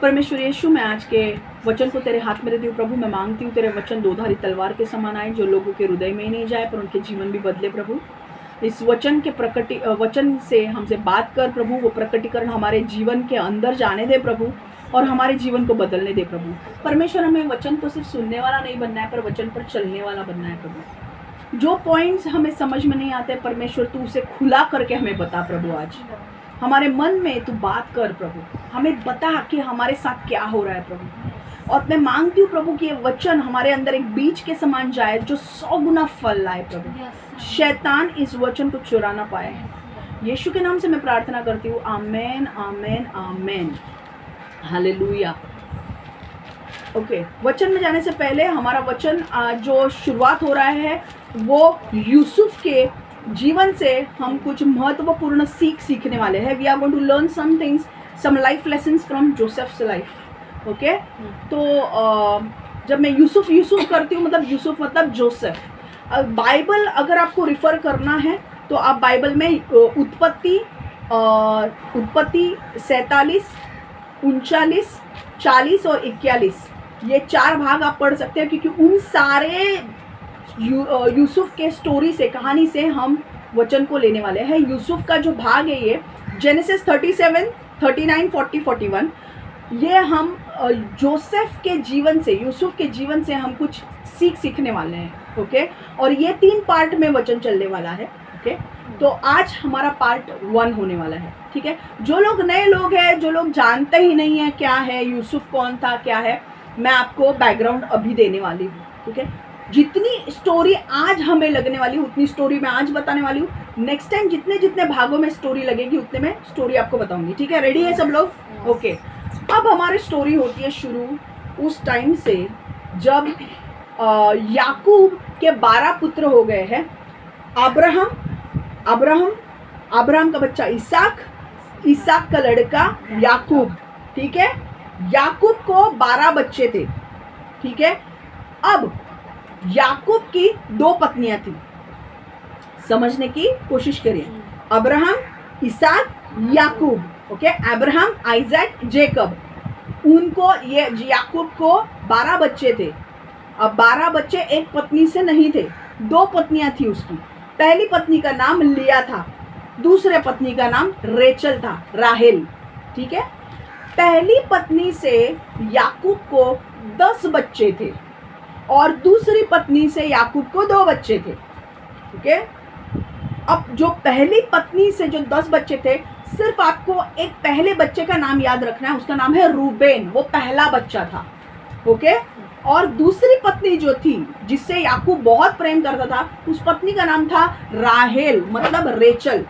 परमेश्वर यीशु, मैं आज के वचन को तेरे हाथ में देती हूँ प्रभु। मैं मांगती हूँ तेरे वचन दो धारी तलवार के समान आए, जो लोगों के हृदय में ही नहीं जाए पर उनके जीवन भी बदले प्रभु। इस वचन के वचन से हमसे बात कर प्रभु, वो प्रकटीकरण हमारे जीवन के अंदर जाने दे प्रभु और हमारे जीवन को बदलने दे प्रभु। परमेश्वर, हमें वचन को सिर्फ सुनने वाला नहीं बनना है पर वचन पर चलने वाला बनना है प्रभु। जो पॉइंट्स हमें समझ में नहीं आते परमेश्वर, तू उसे खुला करके हमें बता प्रभु। आज हमारे मन में तू बात कर प्रभु, हमें बता कि हमारे साथ क्या हो रहा है प्रभु। और मैं मांगती हूँ प्रभु कि ये वचन हमारे अंदर एक बीज के समान जाए जो 100 गुना फल लाए प्रभु। शैतान इस वचन को चुरा ना पाए। यीशु के नाम से मैं प्रार्थना करती हूँ, आमेन आमेन आमेन, हालेलुया। ओके, वचन में जाने से पहले हमारा वचन जो शुरुआत हो रहा है वो यूसुफ के जीवन से हम कुछ महत्वपूर्ण सीखने वाले हैं। We are going to learn some things, some life lessons from Joseph's life. Okay, तो जब मैं यूसुफ करती हूँ, मतलब यूसुफ मतलब जोसेफ। बाइबल अगर आपको रिफ़र करना है तो आप बाइबल में उत्पत्ति 47, 39, 40 और 41 ये 4 भाग आप पढ़ सकते हैं, क्योंकि उन सारे यूसुफ के स्टोरी से, कहानी से हम वचन को लेने वाले हैं। यूसुफ का जो भाग है ये जेनेसिस 37, 39, 40, 41, ये हम जोसेफ के जीवन से, यूसुफ के जीवन से हम कुछ सीखने वाले हैं। ओके, और ये 3 पार्ट में वचन चलने वाला है। ओके, तो आज हमारा पार्ट 1 होने वाला है। ठीक है, जो लोग नए लोग हैं, जो लोग जानते ही नहीं है क्या है यूसुफ, कौन था, क्या है, मैं आपको बैकग्राउंड अभी देने वाली हूँ। ठीक है, जितनी स्टोरी आज हमें लगने वाली उतनी स्टोरी मैं आज बताने वाली हूँ। नेक्स्ट टाइम जितने जितने भागों में स्टोरी लगेगी उतने में स्टोरी आपको बताऊंगी। ठीक है, रेडी है सब लोग? ओके, अब हमारी स्टोरी होती है शुरू उस टाइम से जब याकूब के 12 पुत्र हो गए हैं। अब्राहम का बच्चा इसाक का लड़का याकूब। ठीक है, याकूब को 12 बच्चे थे। ठीक है, अब याकूब की 2 पत्नियां थी। समझने की कोशिश करिए। अब्राहम, इसाक, याकूब। Okay, Abraham, Isaac, Jacob. उनको ये याकूब को 12 बच्चे थे। अब 12 बच्चे एक पत्नी से नहीं थे, 2 पत्नियां थी उसकी। पहली पत्नी का नाम लिया था, दूसरे पत्नी का नाम रेचल था, राहेल। ठीक है, पहली पत्नी से याकूब को 10 बच्चे थे और दूसरी पत्नी से याकूब को 2 बच्चे थे। ओके, अब जो पहली पत्नी से जो 10 बच्चे थे, सिर्फ आपको एक पहले बच्चे का नाम याद रखना है, उसका नाम है रूबेन, वो पहला बच्चा था। ओके, और दूसरी पत्नी जो थी जिससे याकूब बहुत प्रेम करता था, उस पत्नी का नाम था राहेल, मतलब रेचल।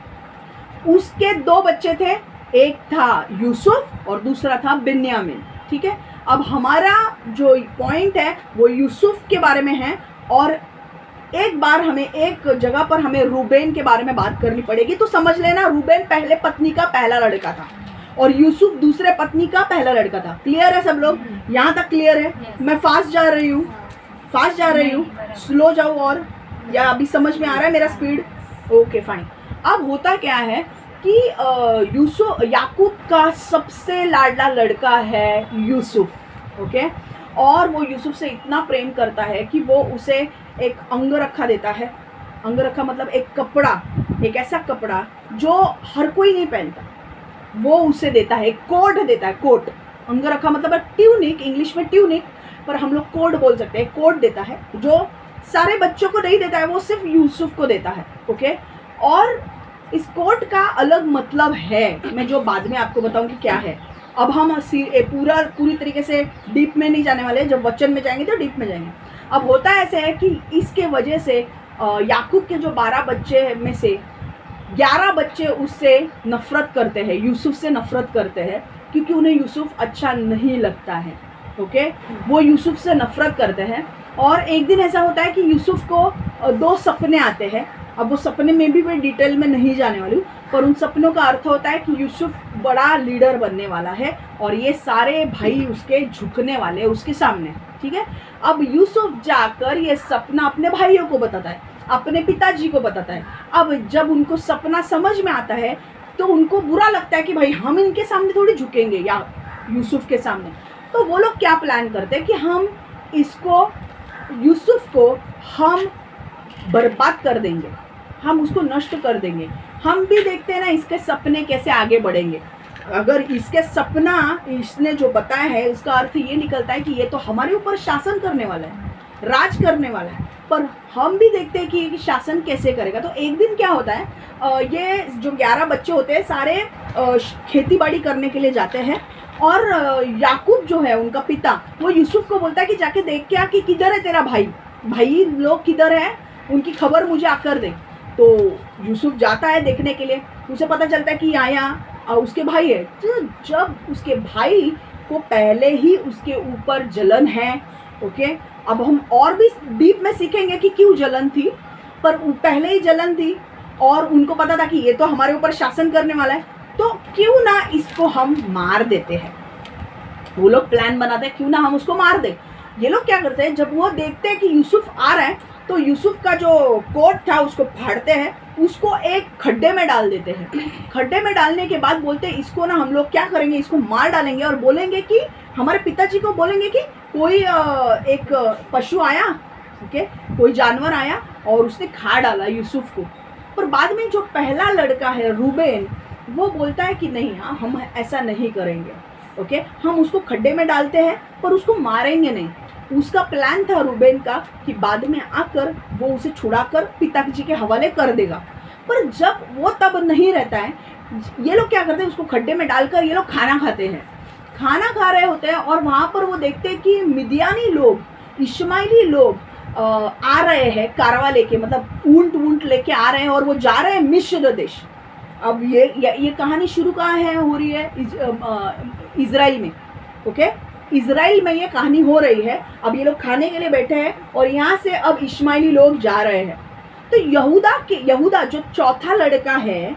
उसके 2 बच्चे थे, एक था यूसुफ और दूसरा था बिन्यामीन। ठीक है, अब हमारा जो पॉइंट है वो यूसुफ के बारे में है और एक बार हमें एक जगह पर हमें रूबेन के बारे में बात करनी पड़ेगी। तो समझ लेना, रूबेन पहले पत्नी का पहला लड़का था और यूसुफ दूसरे पत्नी का पहला लड़का था। क्लियर है सब लोग? यहाँ तक क्लियर है? मैं फास्ट जा रही हूँ, स्लो जाओ, और या अभी समझ में आ रहा है मेरा स्पीड? Okay fine. अब होता क्या है कि याकूब का सबसे लाडला लड़का है यूसुफ। ओके, और वो यूसुफ से इतना प्रेम करता है कि वो उसे एक अंगरखा देता है। अंगरखा मतलब एक कपड़ा, एक ऐसा कपड़ा जो हर कोई नहीं पहनता, वो उसे देता है। कोट देता है, कोट। अंगरखा मतलब ट्यूनिक, इंग्लिश में ट्यूनिक, पर हम लोग कोट बोल सकते हैं। कोट देता है जो सारे बच्चों को नहीं देता है, वो सिर्फ यूसुफ को देता है। ओके, और इस कोट का अलग मतलब है, मैं जो बाद में आपको बताऊंगी क्या है। अब हम पूरी तरीके से डीप में नहीं जाने वाले, जब वचन में जाएंगे तो डीप में जाएंगे। अब होता ऐसे है कि इसके वजह से याकूब के जो 12 बच्चे में से 11 बच्चे उससे नफरत करते हैं, यूसुफ से नफरत करते हैं, क्योंकि उन्हें यूसुफ अच्छा नहीं लगता है। ओके, वो यूसुफ से नफरत करते हैं। और एक दिन ऐसा होता है कि यूसुफ को 2 सपने आते हैं। अब वो सपने में भी मैं डिटेल में नहीं जाने वाली हूँ, पर उन सपनों का अर्थ होता है कि यूसुफ बड़ा लीडर बनने वाला है और ये सारे भाई उसके झुकने वाले हैं उसके सामने। ठीक है, अब यूसुफ जाकर ये सपना अपने भाइयों को बताता है, अपने पिताजी को बताता है। अब जब उनको सपना समझ में आता है तो उनको बुरा लगता है कि भाई हम इनके सामने थोड़ी झुकेंगे, या यूसुफ के सामने। तो वो लोग क्या प्लान करते हैं कि हम इसको, यूसुफ को हम बर्बाद कर देंगे, हम उसको नष्ट कर देंगे। हम भी देखते हैं ना इसके सपने कैसे आगे बढ़ेंगे। अगर इसके सपना इसने जो बताया है उसका अर्थ ये निकलता है कि ये तो हमारे ऊपर शासन करने वाला है, राज करने वाला है। पर हम भी देखते हैं कि शासन कैसे करेगा। तो एक दिन क्या होता है, ये जो 11 बच्चे होते हैं सारे खेती बाड़ी करने के लिए जाते हैं, और याकूब जो है उनका पिता, वो यूसुफ को बोलता है कि जाके देख के आ कि किधर है तेरा भाई, भाई लोग किधर है, उनकी खबर मुझे आकर दे। तो यूसुफ जाता है देखने के लिए, उसे पता चलता है कि यहाँ उसके भाई है। तो जब उसके भाई को पहले ही उसके ऊपर जलन है, ओके, अब हम और भी डीप में सीखेंगे कि क्यों जलन थी, पर पहले ही जलन थी और उनको पता था कि ये तो हमारे ऊपर शासन करने वाला है, तो क्यों ना इसको हम मार देते हैं। वो लोग प्लान बनाते हैं क्यों ना हम उसको मार दें। ये लोग क्या करते हैं, जब वो देखते हैं कि यूसुफ आ रहा है तो यूसुफ का जो कोट था उसको फाड़ते हैं, उसको एक खड्डे में डाल देते हैं। खड्डे में डालने के बाद बोलते हैं इसको ना हम लोग क्या करेंगे, इसको मार डालेंगे और बोलेंगे कि हमारे पिताजी को बोलेंगे कि कोई एक पशु आया, ओके, कोई जानवर आया और उसने खा डाला यूसुफ को। पर बाद में जो पहला लड़का है रूबेन, वो बोलता है कि नहीं, हाँ हम ऐसा नहीं करेंगे, ओके, हम उसको खड्डे में डालते हैं पर उसको मारेंगे नहीं। उसका प्लान था रूबेन का कि बाद में आकर वो उसे छुड़ाकर पिताजी के हवाले कर देगा। पर जब वो तब नहीं रहता है, ये लोग क्या करते हैं, उसको खड्डे में डालकर ये लोग खाना खाते हैं, खाना खा रहे होते हैं, और वहाँ पर वो देखते हैं कि मिदियानी लोग, इश्माइली लोग आ रहे हैं कारवा लेके, मतलब ऊंट लेके आ रहे हैं और वो जा रहे हैं मिस्र देश। अब ये कहानी शुरू कहाँ है, हो रही है इजराइल में, ओके, इजराइल में ये कहानी हो रही है। अब ये लोग खाने के लिए बैठे हैं और यहाँ से अब इश्माइली लोग जा रहे हैं। तो यहूदा जो चौथा लड़का है,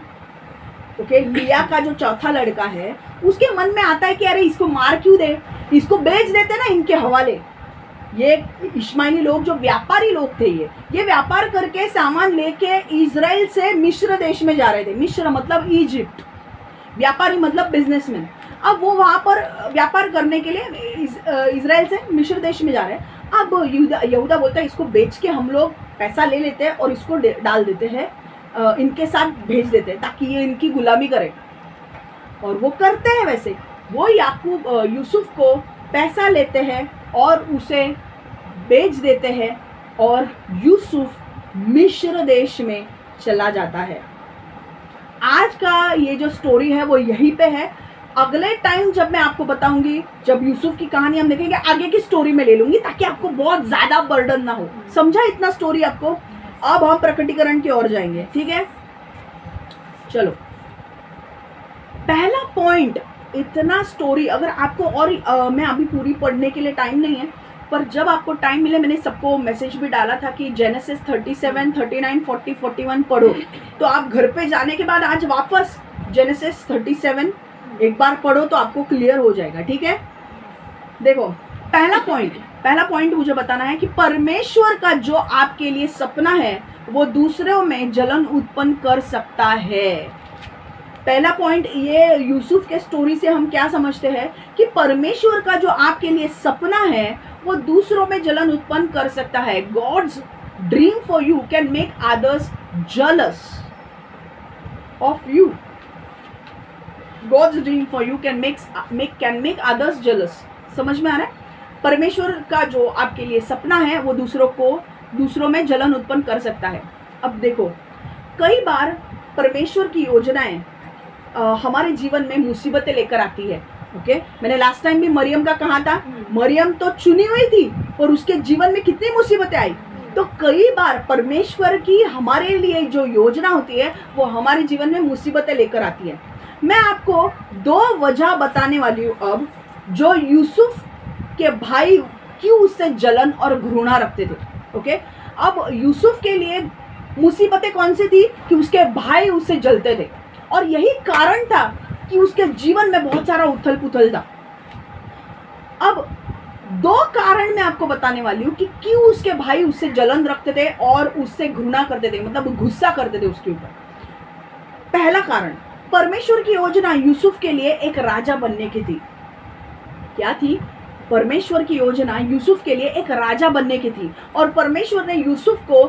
ओके, लिया का जो चौथा लड़का है, उसके मन में आता है कि अरे इसको मार क्यों दे, इसको बेच देते ना इनके हवाले। ये इश्माइली लोग जो व्यापारी लोग थे, ये व्यापार करके सामान लेके इजराइल से मिस्र देश में जा रहे थे। मिस्र मतलब इजिप्ट, व्यापारी मतलब बिजनेसमैन। अब वो वहाँ पर व्यापार करने के लिए इजराइल से मिस्र देश में जा रहे हैं। अब यहूदा बोलता है इसको बेच के हम लोग पैसा ले लेते हैं और इसको डाल देते हैं, इनके साथ भेज देते हैं ताकि ये इनकी गुलामी करे। और वो करते हैं वैसे। वो यूसुफ को पैसा लेते हैं और उसे बेच देते हैं और यूसुफ मिस्र देश में चला जाता है। आज का ये जो स्टोरी है वो यहीं पे है। अगले टाइम जब मैं आपको बताऊंगी, जब यूसुफ की कहानी हम देखेंगे, आगे की स्टोरी में ले लूंगी ताकि आपको बहुत ज्यादा बर्डन ना हो। समझा इतना स्टोरी आपको? अब हम प्रकटीकरण की ओर जाएंगे, ठीक है? चलो, पहला पॉइंट, इतना स्टोरी अगर आपको और मैं अभी पूरी पढ़ने के लिए टाइम नहीं है, पर जब आपको टाइम मिले, मैंने सबको मैसेज भी डाला था कि जेनेसिस 37, 39, 40, 41 पढ़ो। तो आप घर पे जाने के बाद आज वापस जेनेसिस 37 एक बार पढ़ो तो आपको क्लियर हो जाएगा, ठीक है? देखो, पहला पॉइंट मुझे बताना है कि परमेश्वर का जो आपके लिए सपना है वो दूसरों में जलन उत्पन्न कर सकता है। पहला पॉइंट ये, यूसुफ के स्टोरी से हम क्या समझते हैं कि परमेश्वर का जो आपके लिए सपना है वो दूसरों में जलन उत्पन्न कर सकता है। God's dream for you can make others jealous of you. God's dream for you can make others jealous. समझ में आ रहा है? परमेश्वर का जो आपके लिए सपना है वो दूसरों में जलन उत्पन्न कर सकता है। अब देखो, कई बार परमेश्वर की योजनाएं हमारे जीवन में मुसीबतें लेकर आती है, ओके? मैंने लास्ट टाइम भी मरियम का कहा था, मरियम तो चुनी हुई थी और उसके जीवन में कितनी मुसीबतें आई। तो कई बार परमेश्वर की हमारे लिए जो योजना होती है वो हमारे जीवन में मुसीबतें लेकर आती है। मैं आपको 2 वजह बताने वाली हूँ अब, जो यूसुफ के भाई क्यों उससे जलन और घृणा रखते थे, ओके? अब यूसुफ के लिए मुसीबतें कौन सी थी कि उसके भाई उससे जलते थे, और यही कारण था कि उसके जीवन में बहुत सारा उथल पुथल था। अब 2 कारण मैं आपको बताने वाली हूँ कि क्यों उसके भाई उससे जलन रखते थे और उससे घृणा करते थे, मतलब गुस्सा करते थे उसके ऊपर। पहला कारण, परमेश्वर की योजना यूसुफ के लिए एक राजा बनने की थी, क्या थी? परमेश्वर की योजना यूसुफ के लिए एक राजा बनने की थी, और परमेश्वर ने यूसुफ को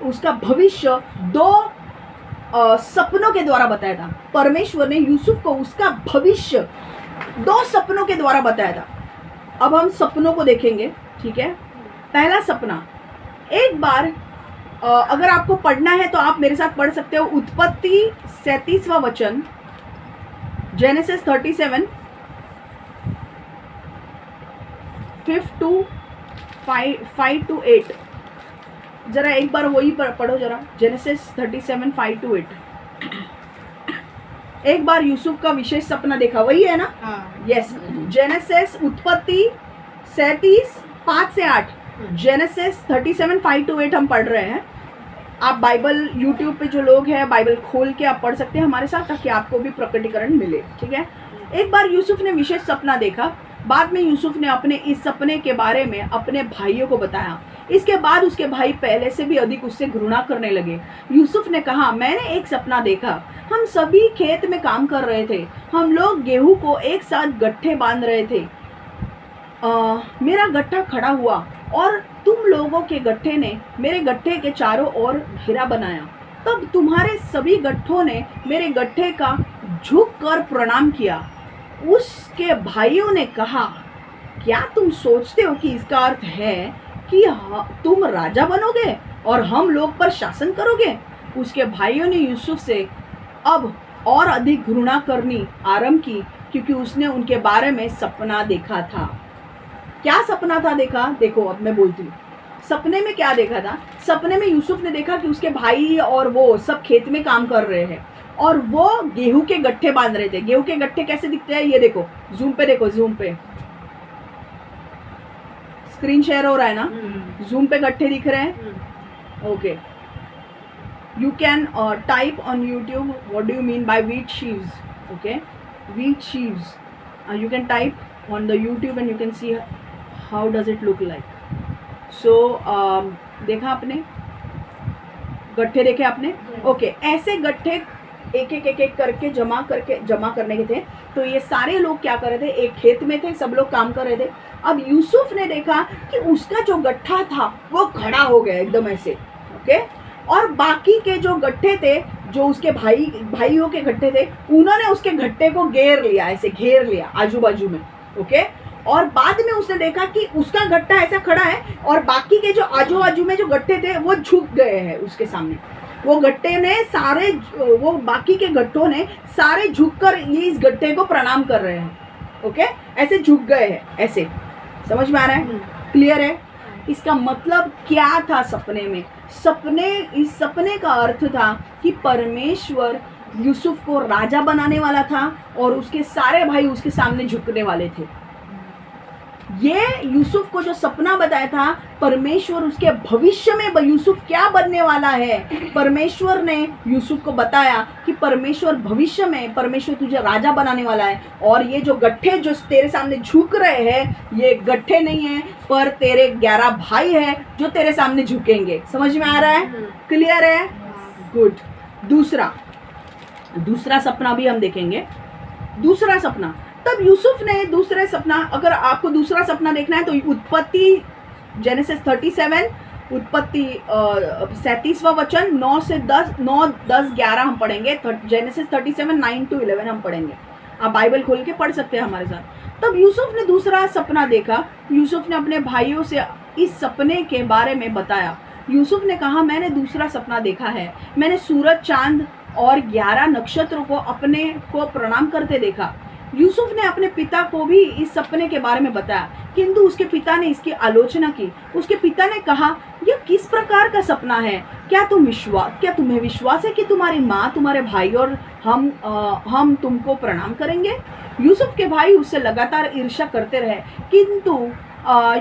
उसका भविष्य 2 सपनों के द्वारा बताया था। परमेश्वर ने यूसुफ को उसका भविष्य 2 सपनों के द्वारा बताया था। अब हम सपनों को देखेंगे, ठीक है। पहला सपना, एक बार अगर आपको पढ़ना है तो आप मेरे साथ पढ़ सकते हो। उत्पत्ति 37वां वचन, जेनेसिस 37 5 to 8। जरा एक बार वही पढ़ो जरा, जेनेसिस 37 5 to 8। एक बार यूसुफ का विशेष सपना देखा, वही है ना? यस। जेनेसिस उत्पत्ति 37 5 से 8, जेनेसिस 37 5 to 8 हम पढ़ रहे हैं। आप बाइबल यूट्यूब पे जो लोग हैं बाइबल खोल के आप पढ़ सकते हैं हमारे साथ, ताकि आपको भी प्रकटीकरण मिले, ठीक है। एक बार यूसुफ ने विशेष सपना देखा। बाद में यूसुफ ने अपने इस सपने के बारे में अपने भाइयों को बताया। इसके बाद उसके भाई पहले से भी अधिक उससे घृणा करने लगे। यूसुफ ने कहा, मैंने एक सपना देखा। हम सभी खेत में काम कर रहे थे। हम लोग गेहूं को एक साथ गट्ठे बांध रहे थे। मेरा गट्ठा खड़ा हुआ और तुम लोगों के गट्ठे ने मेरे गट्ठे के चारों ओर घेरा बनाया। तब तुम्हारे सभी गट्ठों ने मेरे गट्ठे का झुक कर प्रणाम किया। उसके भाइयों ने कहा, क्या तुम सोचते हो कि इसका अर्थ है कि तुम राजा बनोगे और हम लोग पर शासन करोगे? उसके भाइयों ने यूसुफ से अब और अधिक घृणा करनी आरंभ की, क्योंकि उसने उनके बारे में सपना देखा था। क्या सपना था देखा? देखो अब मैं बोलती हूँ। सपने में क्या देखा था? सपने में यूसुफ ने देखा कि उसके भाई और वो सब खेत में काम कर रहे हैं और वो गेहूं के गट्ठे बांध रहे थे। गेहूं के गट्ठे कैसे दिखते हैं? ये देखो, जूम पे देखो, जूम पे स्क्रीन शेयर हो रहा है ना? जूम पे गट्ठे दिख रहे हैं? Okay, you can type on YouTube what do you mean by wheat sheaves. Okay, wheat sheaves, you can type on the YouTube and you can see how does it look like. So देखा आपने? गट्ठे देखे आपने? Okay, ऐसे गट्ठे एक एक करके जमा करने के थे। तो ये सारे लोग क्या कर रहे थे? एक खेत में थे, सब लोग काम कर रहे थे। अब यूसुफ ने देखा कि उसका जो गट्ठा था वो खड़ा हो गया एकदम ऐसे, ओके। और बाकी के जो गट्ठे थे, जो उसके भाइयों के गट्ठे थे, उन्होंने उसके गट्ठे को घेर लिया, ऐसे घेर लिया आजू बाजू में, ओके। और बाद में उसने देखा कि उसका गट्ठा ऐसा खड़ा है और बाकी के जो आजू बाजू में जो गट्ठे थे वो झुक गए हैं उसके सामने। वो बाकी के गट्ठों ने सारे झुककर ये इस गट्ठे को प्रणाम कर रहे हैं, ओके। ऐसे झुक गए हैं, ऐसे। समझ में आ रहा है? क्लियर है? इसका मतलब क्या था सपने में? इस सपने का अर्थ था कि परमेश्वर यूसुफ को राजा बनाने वाला था और उसके सारे भाई उसके सामने झुकने वाले थे। ये यूसुफ को जो सपना बताया था, परमेश्वर उसके भविष्य में यूसुफ क्या बनने वाला है, परमेश्वर ने यूसुफ को बताया कि परमेश्वर भविष्य में परमेश्वर तुझे राजा बनाने वाला है। और ये जो गट्ठे जो तेरे सामने झुक रहे हैं, ये गट्ठे नहीं है, पर तेरे 11 भाई हैं जो तेरे सामने झुकेंगे। समझ में आ रहा है? क्लियर है? गुड। दूसरा सपना भी हम देखेंगे। दूसरा सपना, तब यूसुफ ने दूसरा सपना, अगर आपको दूसरा सपना देखना है तो उत्पत्ति जेनेसिस 37, उत्पत्ति 37वां वचन 9 से 10, 9, 10, 11 हम पढ़ेंगे। जेनेसिस 37 9 to 11 हम पढ़ेंगे। आप बाइबल खोल के पढ़ सकते हैं हमारे साथ। तब यूसुफ ने दूसरा सपना देखा। यूसुफ ने अपने भाइयों से इस सपने के बारे में बताया। यूसुफ ने कहा, मैंने दूसरा सपना देखा है। मैंने सूरज, चांद और 11 नक्षत्रों को अपने को प्रणाम करते देखा। यूसुफ ने अपने पिता को भी इस सपने के बारे में बताया, किंतु उसके पिता ने इसकी आलोचना की। उसके पिता ने कहा, यह किस प्रकार का सपना है? क्या तुम्हें विश्वास है कि तुम्हारी माँ, तुम्हारे भाई और हम तुमको प्रणाम करेंगे? यूसुफ के भाई उससे लगातार ईर्ष्या करते रहे, किंतु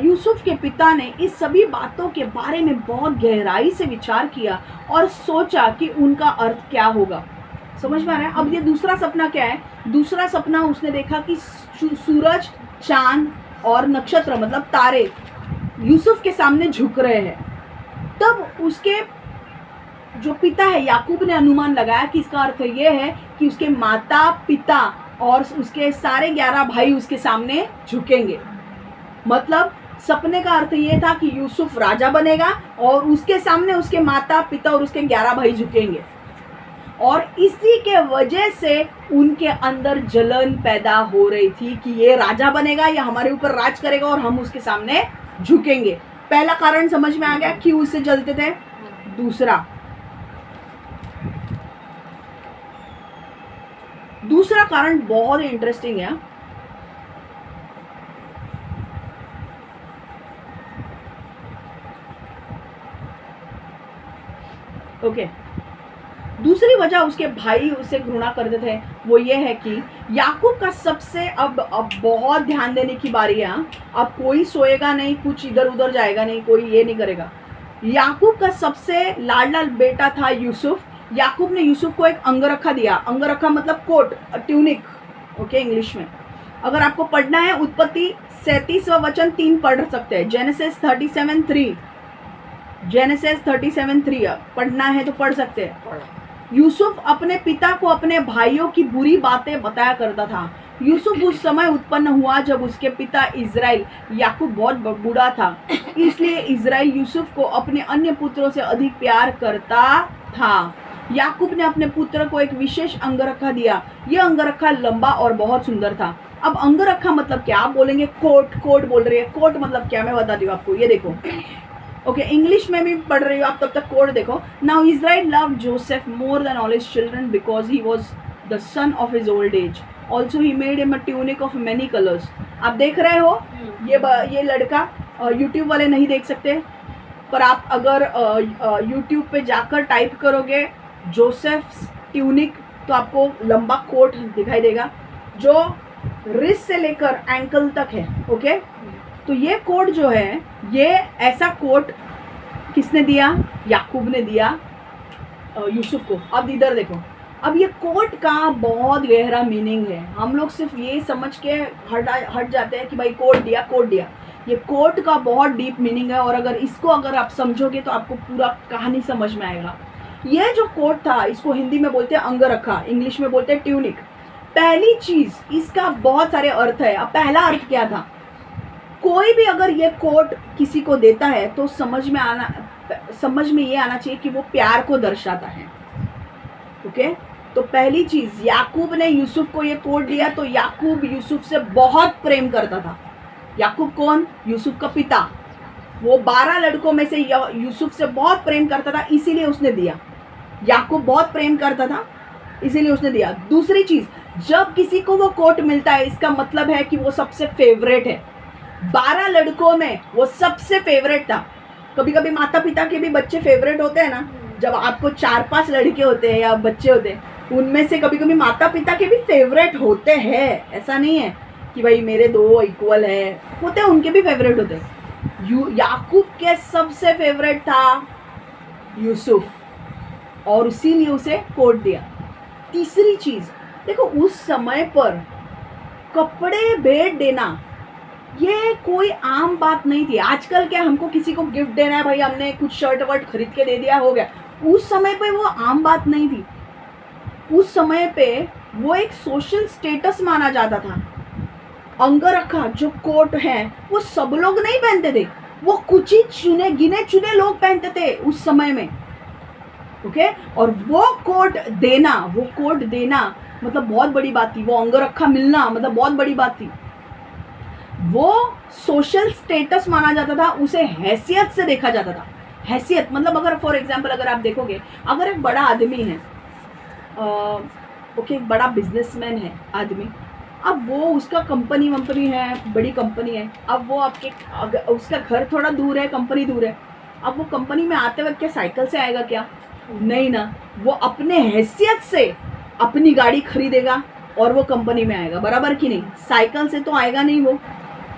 यूसुफ के पिता ने इस सभी बातों के बारे में बहुत गहराई से विचार किया और सोचा कि उनका अर्थ क्या होगा। समझ में आ रहा है? अब ये दूसरा सपना क्या है? दूसरा सपना उसने देखा कि सूरज, चांद और नक्षत्र मतलब तारे यूसुफ के सामने झुक रहे हैं। तब उसके जो पिता है याकूब ने अनुमान लगाया कि इसका अर्थ ये है कि उसके माता पिता और उसके सारे 11 भाई उसके सामने झुकेंगे। मतलब सपने का अर्थ ये था कि यूसुफ राजा बनेगा और उसके सामने उसके माता पिता और उसके 11 भाई झुकेंगे, और इसी के वजह से उनके अंदर जलन पैदा हो रही थी कि ये राजा बनेगा, या हमारे ऊपर राज करेगा और हम उसके सामने झुकेंगे। पहला कारण समझ में आ गया क्यों उससे जलते थे। दूसरा कारण बहुत इंटरेस्टिंग है। ओके, दूसरी वजह उसके भाई उससे घृणा करते थे वो ये है कि याकूब का सबसे अब बहुत ध्यान देने की बारी है। अब कोई सोएगा नहीं, कुछ इधर उधर जाएगा नहीं, कोई ये नहीं करेगा। याकूब का सबसे लाडला बेटा था यूसुफ। याकूब ने यूसुफ को एक अंगरखा दिया। अंगरखा मतलब कोट, ट्यूनिक, ओके इंग्लिश में। अगर आपको पढ़ना है उत्पत्ति 37वां वचन 3 पढ़ सकते हैं। जेनेसिस 37:3 पढ़ना है तो पढ़ सकते हैं। यूसुफ अपने पिता को अपने भाइयों की बुरी बातें बताया करता था। यूसुफ उस समय उत्पन्न हुआ जब उसके पिता इज़राइल याकूब बहुत बूढ़ा था, इसलिए इज़राइल यूसुफ को अपने अन्य पुत्रों से अधिक प्यार करता था। याकूब ने अपने पुत्र को एक विशेष अंगरखा दिया। यह अंगरखा लंबा और बहुत सुंदर था। अब अंगरखा मतलब क्या? आप बोलेंगे कोट, कोट बोल रही है। कोट मतलब क्या, मैं बताती हूँ आपको। ये देखो, ओके इंग्लिश में भी पढ़ रही हो आप, तब तक कोड देखो। Now Israel loved Joseph more than all his children because he was the son of his old age. Also he made him a tunic of many colours. आप देख रहे हो ये लड़का, यूट्यूब वाले नहीं देख सकते, पर आप अगर यूट्यूब पे जाकर टाइप करोगे जोसेफ ट्यूनिक तो आपको लंबा कोट दिखाई देगा जो रिस्ट से लेकर एंकल तक है। ओके, तो ये कोट जो है, ये ऐसा कोट किसने दिया? याकूब ने दिया यूसुफ को। अब इधर देखो, अब ये कोट का बहुत गहरा मीनिंग है। हम लोग सिर्फ ये समझ के हट जाते हैं कि भाई कोट दिया, कोट दिया। ये कोट का बहुत डीप मीनिंग है, और अगर आप समझोगे तो आपको पूरा कहानी समझ में आएगा। ये जो कोट था इसको हिंदी में बोलते हैं अंगरखा, इंग्लिश में बोलते हैं ट्यूनिक। पहली चीज, इसका बहुत सारे अर्थ है। अब पहला अर्थ क्या था? कोई भी अगर ये कोट किसी को देता है तो समझ में ये आना चाहिए कि वो प्यार को दर्शाता है। ओके, तो पहली चीज, याकूब ने यूसुफ को ये कोट दिया तो याकूब यूसुफ से बहुत प्रेम करता था। याकूब कौन? यूसुफ का पिता। वो 12 लड़कों में से यूसुफ से बहुत प्रेम करता था, इसीलिए उसने दिया। याकूब बहुत प्रेम करता था, इसीलिए उसने दिया। दूसरी चीज, जब किसी को वो कोट मिलता है इसका मतलब है कि वो सबसे फेवरेट है। 12 लड़कों में वो सबसे फेवरेट था। कभी कभी माता पिता के भी बच्चे फेवरेट होते हैं ना। जब आपको 4-5 लड़के होते हैं या बच्चे होते हैं, उनमें से कभी कभी माता पिता के भी फेवरेट होते हैं। ऐसा नहीं है कि भाई मेरे 2 इक्वल है, होते हैं, उनके भी फेवरेट होते हैं। याकूब के सबसे फेवरेट था यूसुफ, और इसीलिए उसे कोट दिया। तीसरी चीज देखो, उस समय पर कपड़े भेंट देना ये कोई आम बात नहीं थी। आजकल क्या, हमको किसी को गिफ्ट देना है, भाई हमने कुछ शर्ट वर्ट खरीद के दे दिया, हो गया। उस समय पे वो आम बात नहीं थी। उस समय पे वो एक सोशल स्टेटस माना जाता था। अंगरखा जो कोट है वो सब लोग नहीं पहनते थे, वो कुछ ही गिने चुने लोग पहनते थे उस समय में। ओके, और वो कोट देना मतलब बहुत बड़ी बात थी। वो अंगरखा मिलना मतलब बहुत बड़ी बात थी। वो सोशल स्टेटस माना जाता था, उसे हैसियत से देखा जाता था। हैसियत मतलब, अगर फॉर एग्जांपल अगर आप देखोगे, अगर एक बड़ा आदमी है, ओके, एक बड़ा बिजनेसमैन है आदमी, अब वो उसका कंपनी है, बड़ी कंपनी है, अब वो उसका घर थोड़ा दूर है, कंपनी दूर है, अब वो कंपनी में आते वक्त क्या साइकिल से आएगा क्या? नहीं ना, वो अपने हैसियत से अपनी गाड़ी खरीदेगा और वो कंपनी में आएगा, बराबर कि नहीं? साइकिल से तो आएगा नहीं, वो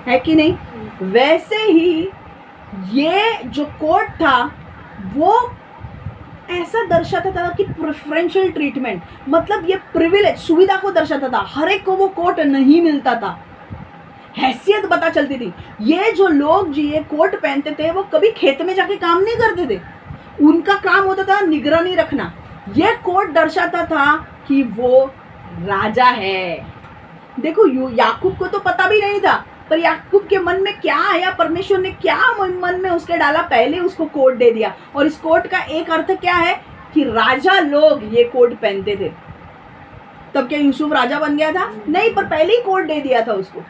है कि नहीं? वैसे ही ये जो कोट था वो ऐसा दर्शाता था कि प्रेफरेंशियल ट्रीटमेंट, मतलब ये प्रिविलेज, सुविधा को दर्शाता था। हर एक को वो कोट नहीं मिलता था, हैसियत पता चलती थी। ये जो लोग जो ये कोट पहनते थे वो कभी खेत में जाके काम नहीं करते थे, उनका काम होता था निगरानी रखना। ये कोट दर्शाता था कि वो राजा है। देखो याकूब को तो पता भी नहीं था, पर याकूब के मन में क्या आया, परमेश्वर ने क्या मन में उसके डाला, पहले उसको कोट दे दिया। और इस कोट का एक अर्थ क्या है कि राजा लोग ये कोट पहनते थे। तब क्या यूसुफ राजा बन गया था? नहीं, पर पहले ही कोट दे दिया था उसको।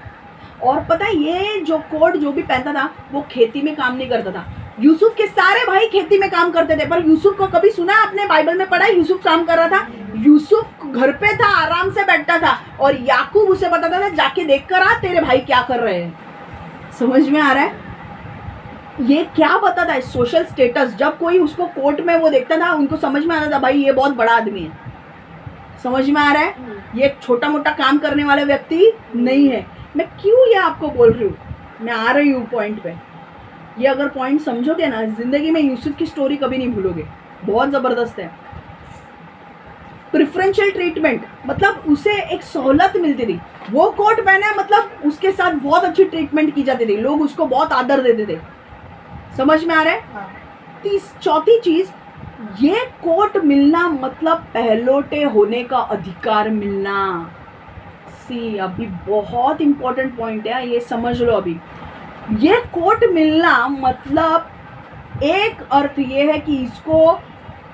और पता है ये जो कोट जो भी पहनता था वो खेती में काम नहीं करता था। यूसुफ के सारे भाई खेती में काम करते थे, पर यूसुफ को कभी सुना आपने, बाइबल में पढ़ा यूसुफ काम कर रहा था? यूसुफ घर पे था, आराम से बैठा था, और याकूब उसे बताता था जाके देख कर आ तेरे भाई क्या कर रहे हैं। समझ में आ रहा है? ये क्या बताता है? Social status. जब कोई उसको कोर्ट में वो देखता था, उनको समझ में आता था भाई ये बहुत बड़ा आदमी है। समझ में आ रहा है? ये एक छोटा मोटा काम करने वाला व्यक्ति नहीं है। मैं क्यों ये आपको बोल रही हूँ, मैं आ रही हूँ पॉइंट पे। ये अगर पॉइंट समझोगे ना, जिंदगी में यूसुफ की स्टोरी कभी नहीं भूलोगे, बहुत जबरदस्त है। प्रिफरेंशियल ट्रीटमेंट मतलब उसे एक सहूलत मिलती थी। वो कोट पहना मतलब उसके साथ बहुत अच्छी ट्रीटमेंट की जाती थी, लोग उसको बहुत आदर देते थे। समझ में आ रहा है? हाँ। चौथी चीज, ये कोट मिलना मतलब पहलोटे होने का अधिकार मिलना। सी अभी बहुत इंपॉर्टेंट पॉइंट है, ये समझ लो। अभी ये कोट मिलना मतलब एक अर्थ ये है कि इसको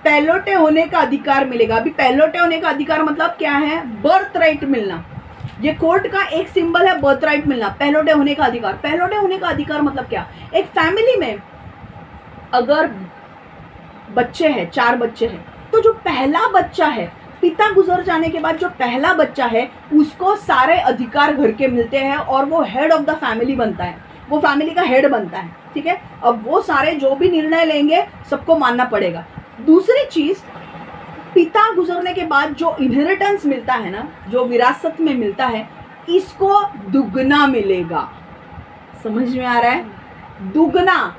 पहलोटे होने का अधिकार मिलेगा। अभी पहलोटे होने का अधिकार मतलब क्या है? बर्थ राइट मिलना। ये कोर्ट का एक सिंबल है, बर्थ राइट मिलना, पहलोटे होने का अधिकार। पहलोटे होने का अधिकार मतलब क्या? एक फैमिली में अगर बच्चे हैं, 4 बच्चे हैं, तो जो पहला बच्चा है, पिता गुजर जाने के बाद जो पहला बच्चा है उसको सारे अधिकार घर के मिलते हैं और वो हेड ऑफ द फैमिली बनता है, वो फैमिली का हेड बनता है। ठीक है? अब वो सारे जो भी निर्णय लेंगे सबको मानना पड़ेगा। दूसरी चीज, पिता गुजरने के बाद जो इनहेरिटेंस मिलता है ना, जो विरासत में मिलता है, इसको दुगना मिलेगा। समझ में आ रहा है? दुगना।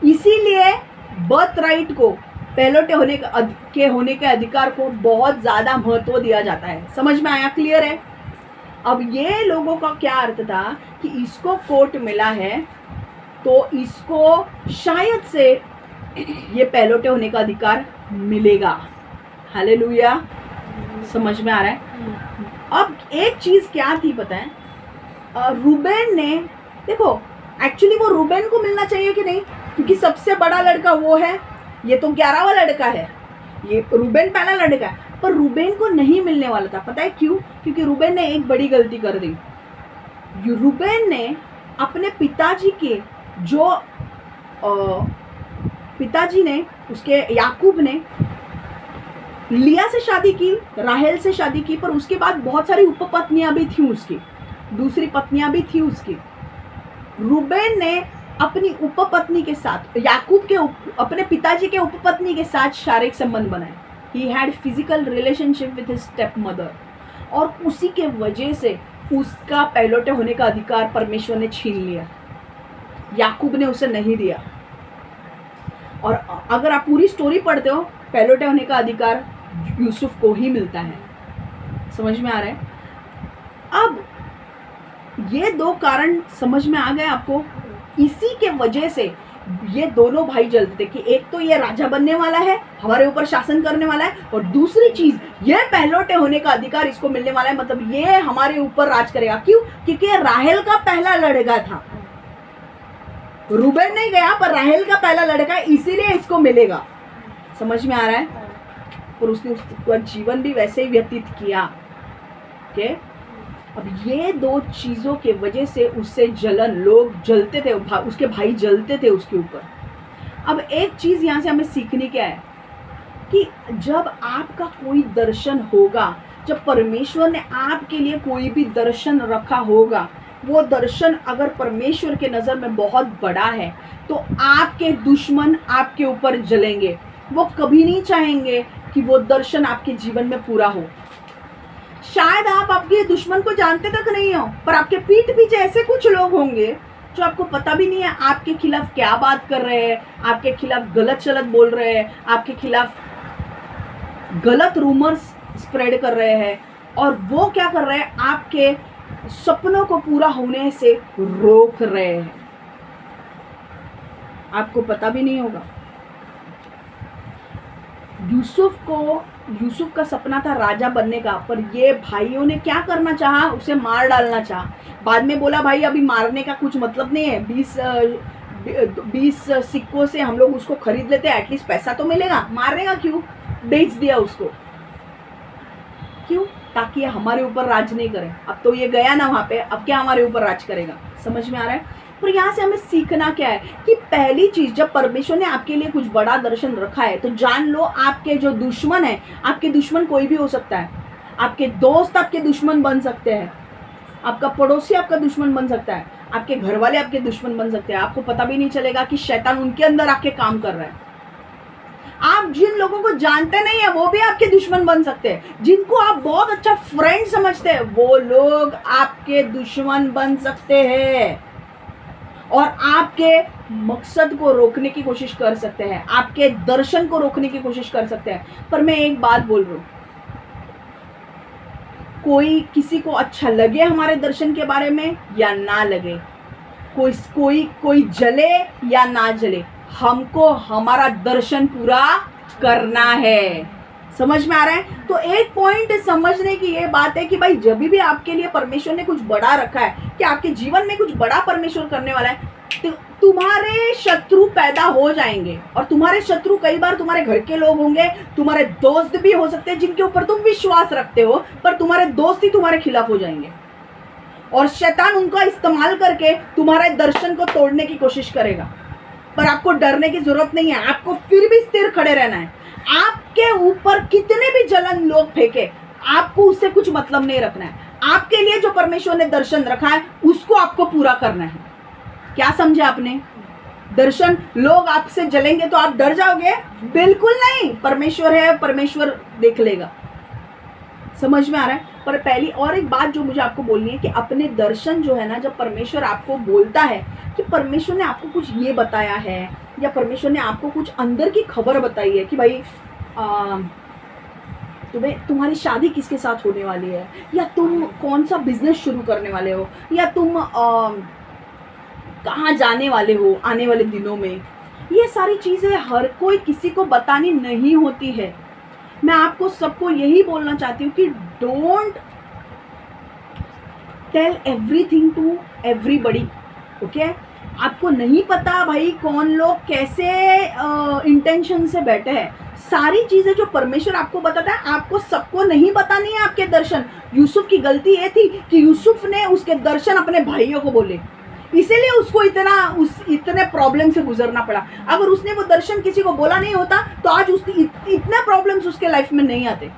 इसीलिए बर्थ राइट को, पहलोटे होने के अधिकार को बहुत ज्यादा महत्व दिया जाता है। समझ में आया? क्लियर है? अब ये लोगों का क्या अर्थ था कि इसको कोर्ट मिला है तो इसको शायद से ये पहलोटे होने का अधिकार मिलेगा। हालेलुया। समझ में आ रहा है? अब एक चीज क्या थी पता है? रूबेन ने, देखो एक्चुअली वो रूबेन को मिलना चाहिए कि नहीं, क्योंकि सबसे बड़ा लड़का वो है, ये तो 11वां लड़का है, ये रूबेन पहला लड़का है, पर रूबेन को नहीं मिलने वाला था। पता है क्यों? क्योंकि रूबेन ने एक बड़ी गलती कर दी। रूबेन ने अपने पिताजी के जो पिताजी ने, उसके याकूब ने लिया से शादी की, राहेल से शादी की, पर उसके बाद बहुत सारी उपपत्नियां भी थी उसकी, दूसरी पत्नियां भी थी उसकी। रूबेन ने अपनी उपपत्नी के साथ, याकूब के अपने पिताजी के उपपत्नी के साथ शारीरिक संबंध बनाए। He had physical relationship with his step mother, और उसी के वजह से उसका पहलोटे होने का अधिकार परमेश्वर ने छीन लिया, याकूब ने उसे नहीं दिया। और अगर आप पूरी स्टोरी पढ़ते हो, पहलोटे होने का अधिकार यूसुफ को ही मिलता है। समझ में आ रहा है? अब ये 2 कारण समझ में आ गए आपको? इसी के वजह से ये दोनों भाई जलते थे कि एक तो ये राजा बनने वाला है, हमारे ऊपर शासन करने वाला है, और दूसरी चीज ये पहलोटे होने का अधिकार इसको मिलने वाला है, मतलब ये हमारे ऊपर राज करेगा। क्यों? क्योंकि राहेल का पहला लड़का था, रूबेन नहीं गया, पर राहेल का पहला लड़का, इसीलिए इसको मिलेगा। समझ में आ रहा है? और उसने उसका जीवन भी वैसे ही व्यतीत किया। ओके? अब ये 2 चीजों के वजह से उससे जलन, लोग जलते थे, उसके भाई जलते थे उसके ऊपर। अब एक चीज यहां से हमें सीखनी क्या है कि जब आपका कोई दर्शन होगा, जब परमेश्वर ने आपके लिए कोई भी दर्शन रखा होगा, वो दर्शन अगर परमेश्वर के नजर में बहुत बड़ा है तो आपके दुश्मन आपके ऊपर जलेंगे। वो कभी नहीं चाहेंगे कि वो दर्शन आपके जीवन में पूरा हो। शायद आप आपके दुश्मन को जानते तक नहीं हो, पर आपके पीठ पीछे ऐसे कुछ लोग होंगे जो आपको पता भी नहीं है आपके खिलाफ क्या बात कर रहे हैं, आपके खिलाफ गलत चलत बोल रहे हैं, आपके खिलाफ गलत रूमर्स स्प्रेड कर रहे हैं, और वो क्या कर रहे हैं? आपके सपनों को पूरा होने से रोक रहे हैं, आपको पता भी नहीं होगा। यूसुफ को यूसुफ का सपना था राजा बनने का, पर ये भाइयों ने क्या करना चाहा, उसे मार डालना चाहा। बाद में बोला भाई अभी मारने का कुछ मतलब नहीं है, 20 सिक्कों से हम लोग उसको खरीद लेते हैं, एटलीस्ट पैसा तो मिलेगा, मारने का क्यों, बेच दिया उसको। क्यों? ताकि ये हमारे ऊपर राज नहीं करे। अब तो ये गया ना वहाँ पे, अब क्या हमारे ऊपर राज करेगा। समझ में आ रहा है? पर यहाँ से हमें सीखना क्या है कि पहली चीज, जब परमेश्वर ने आपके लिए कुछ बड़ा दर्शन रखा है तो जान लो आपके जो दुश्मन है, आपके दुश्मन कोई भी हो सकता है, आपके दोस्त आपके दुश्मन बन सकते हैं, आपका पड़ोसी आपका दुश्मन बन सकता है, आपके घर वाले आपके दुश्मन बन सकते हैं। आपको पता भी नहीं चलेगा कि शैतान उनके अंदर आके काम कर रहा है। आप जिन लोगों को जानते नहीं है वो भी आपके दुश्मन बन सकते हैं। जिनको आप बहुत अच्छा फ्रेंड समझते हैं वो लोग आपके दुश्मन बन सकते हैं और आपके मकसद को रोकने की कोशिश कर सकते हैं, आपके दर्शन को रोकने की कोशिश कर सकते हैं। पर मैं एक बात बोल रही हूं, कोई किसी को अच्छा लगे हमारे दर्शन के बारे में या ना लगे, कोई जले या ना जले, हमको हमारा दर्शन पूरा करना है। समझ में आ रहा है? तो एक पॉइंट समझने की ये बात है कि भाई जब भी आपके लिए परमेश्वर ने कुछ बड़ा रखा है, कि आपके जीवन में कुछ बड़ा परमेश्वर करने वाला है, तो तुम्हारे शत्रु पैदा हो जाएंगे। और तुम्हारे शत्रु कई बार तुम्हारे घर के लोग होंगे, तुम्हारे दोस्त भी हो सकते हैं जिनके ऊपर तुम विश्वास रखते हो, पर तुम्हारे दोस्त ही तुम्हारे खिलाफ हो जाएंगे और शैतान उनका इस्तेमाल करके तुम्हारे दर्शन को तोड़ने की कोशिश करेगा। पर आपको डरने की जरूरत नहीं है, आपको फिर भी स्थिर खड़े रहना है। आपके ऊपर कितने भी जलन लोग फेंके, आपको उससे कुछ मतलब नहीं रखना है। आपके लिए जो परमेश्वर ने दर्शन रखा है उसको आपको पूरा करना है। क्या समझे आपने? दर्शन लोग आपसे जलेंगे तो आप डर जाओगे? बिल्कुल नहीं, परमेश्वर है, परमेश्वर देख लेगा। समझ में आ रहा है? पर पहली और एक बात जो मुझे आपको बोलनी है कि अपने दर्शन जो है ना, जब परमेश्वर आपको बोलता है कि परमेश्वर ने आपको कुछ ये बताया है या परमेश्वर ने आपको कुछ अंदर की खबर बताई है कि भाई तुम्हारी शादी किसके साथ होने वाली है, या तुम कौन सा बिजनेस शुरू करने वाले हो, या तुम कहाँ जाने वाले हो आने वाले दिनों में, ये सारी चीज़ें हर कोई किसी को बतानी नहीं होती है। मैं आपको सबको यही बोलना चाहती हूँ कि don't tell everything to everybody. Okay? आपको नहीं पता भाई कौन लोग कैसे इंटेंशन से बैठे हैं। सारी चीजें जो परमेश्वर आपको बताता है आपको सबको नहीं बतानी है आपके दर्शन। यूसुफ की गलती ये थी कि यूसुफ ने उसके दर्शन अपने भाइयों को बोले, इसीलिए उसको इतने प्रॉब्लम से गुजरना पड़ा। अगर उसने वो दर्शन किसी को बोला नहीं होता तो आज इतने प्रॉब्लम्स उसके लाइफ में नहीं आते।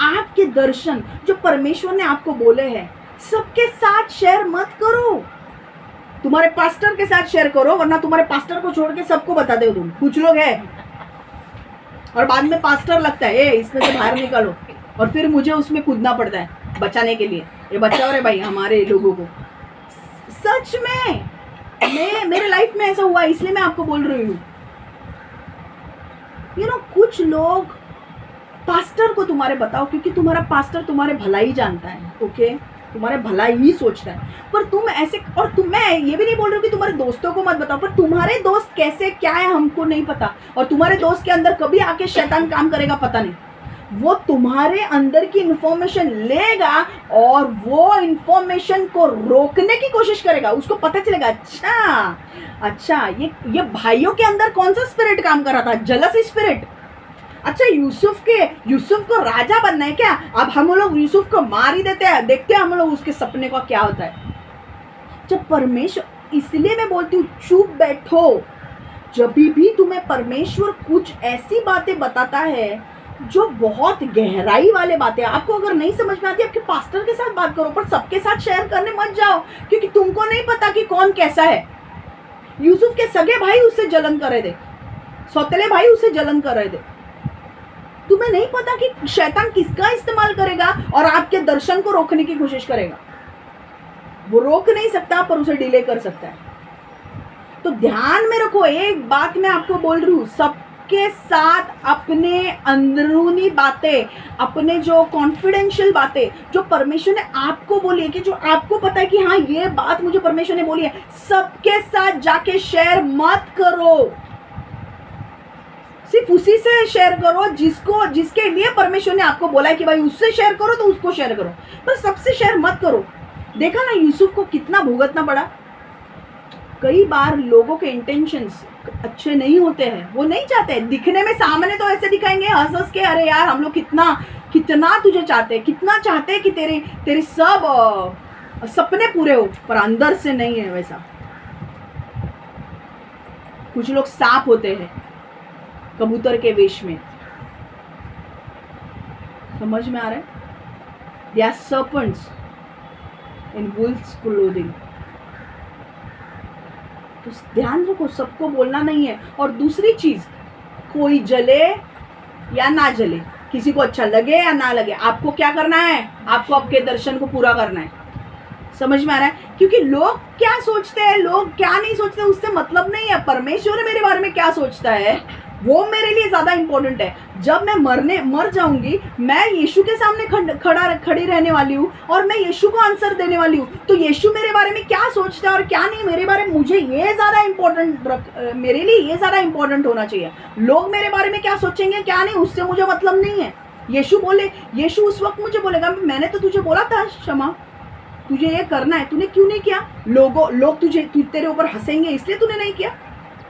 आपके दर्शन जो परमेश्वर ने आपको बोले हैं सबके साथ शेयर मत करो। तुम्हारे पास्टर के साथ शेयर करो, वरना तुम्हारे पास्टर को छोड़ के सबको बता दो तुम। कुछ लोग हैं और बाद में पास्टर लगता है इसमें से बाहर निकालो, और फिर मुझे उसमें कूदना पड़ता है बचाने के लिए। ये बचाओ रे भाई हमारे लोगों को। सच में मेरे लाइफ में ऐसा हुआ, इसलिए मैं आपको बोल रही हूँ। कुछ लोग पास्टर को तुम्हारे बताओ, क्योंकि तुम्हारा पास्टर तुम्हारे भलाई जानता है। ओके? तुम्हारे भलाई ही सोचता है। पर तुम ऐसे, और मैं ये भी नहीं बोल रही हूँ कि तुम्हारे दोस्तों को मत बताओ, पर तुम्हारे दोस्त कैसे क्या है हमको नहीं पता, और तुम्हारे दोस्त के अंदर कभी आके शैतान काम करेगा पता नहीं। वो तुम्हारे अंदर की इंफॉर्मेशन लेगा और वो इंफॉर्मेशन को रोकने की कोशिश करेगा। उसको पता चलेगा अच्छा ये भाइयों के अंदर कौन सा स्पिरिट काम कर रहा था, जलस स्पिरिट। अच्छा यूसुफ को राजा बनना है क्या? अब हम लोग यूसुफ को मार ही देते हैं, देखते हैं हम लोग उसके सपने का क्या होता है। जब परमेश्वर, इसलिए मैं बोलती हूँ चुप बैठो। जब भी तुम्हें परमेश्वर कुछ ऐसी बातें बताता है जो बहुत गहराई वाले बातें, आपको अगर नहीं समझ में आती आपके पास्टर के साथ बात करो, पर सबके साथ शेयर करने मत जाओ, क्योंकि तुमको नहीं पता कि कौन कैसा है। यूसुफ के सगे भाई उससे जलन कर रहे थे, सौतेले भाई उससे जलन कर रहे थे। तुम्हें नहीं पता कि शैतान किसका इस्तेमाल करेगा और आपके दर्शन को रोकने की कोशिश करेगा। वो रोक नहीं सकता पर उसे डिले कर सकता है। तो ध्यान में रखो, एक बात मैं आपको बोल रही हूँ, सबके साथ अपने अंदरूनी बातें, अपने जो कॉन्फिडेंशियल बातें जो परमेश्वर ने आपको बोली है, कि जो आपको पता है कि हाँ ये बात मुझे परमेश्वर ने बोली है, सबके साथ जाके शेयर मत करो। सिर्फ उसी से शेयर करो जिसके लिए परमेश्वर ने आपको बोला है कि भाई उससे शेयर करो, तो उसको शेयर करो, पर सबसे शेयर मत करो। देखा ना यूसुफ को कितना भुगतना पड़ा। कई बार लोगों के इंटेंशंस अच्छे नहीं होते हैं, वो नहीं चाहते दिखने में, सामने तो ऐसे दिखाएंगे हंस हंस के, अरे यार हम लोग कितना तुझे चाहते हैं, कितना चाहते हैं कि तेरे सब सपने पूरे हो, पर अंदर से नहीं है वैसा। कुछ लोग सांप होते हैं कबूतर के वेश में, समझ में आ रहा है? They are serpents in wolf's clothing. तो ध्यान रखो, सबको बोलना नहीं है। और दूसरी चीज, कोई जले या ना जले, किसी को अच्छा लगे या ना लगे, आपको क्या करना है? आपको आपके दर्शन को पूरा करना है। समझ में आ रहा है? क्योंकि लोग क्या सोचते हैं, लोग क्या नहीं सोचते, उससे मतलब नहीं है। परमेश्वर मेरे बारे में क्या सोचता है वो मेरे लिए ज्यादा इंपॉर्टेंट है। जब मैं मर जाऊंगी, मैं यीशु के सामने खड़ी रहने वाली हूँ और मैं यीशु को आंसर देने वाली हूँ। तो यीशु मेरे बारे में क्या सोचता है और क्या नहीं, मेरे बारे में मुझे ये ज्यादा इंपॉर्टेंट, मेरे लिए ये ज्यादा इंपॉर्टेंट होना चाहिए। लोग मेरे बारे में क्या सोचेंगे क्या नहीं, उससे मुझे मतलब नहीं है। यीशु उस वक्त मुझे बोलेगा, मैंने तो तुझे बोला था क्षमा, तुझे ये करना है, तूने क्यों नहीं किया? लोग तेरे ऊपर हंसेंगे इसलिए तूने नहीं किया।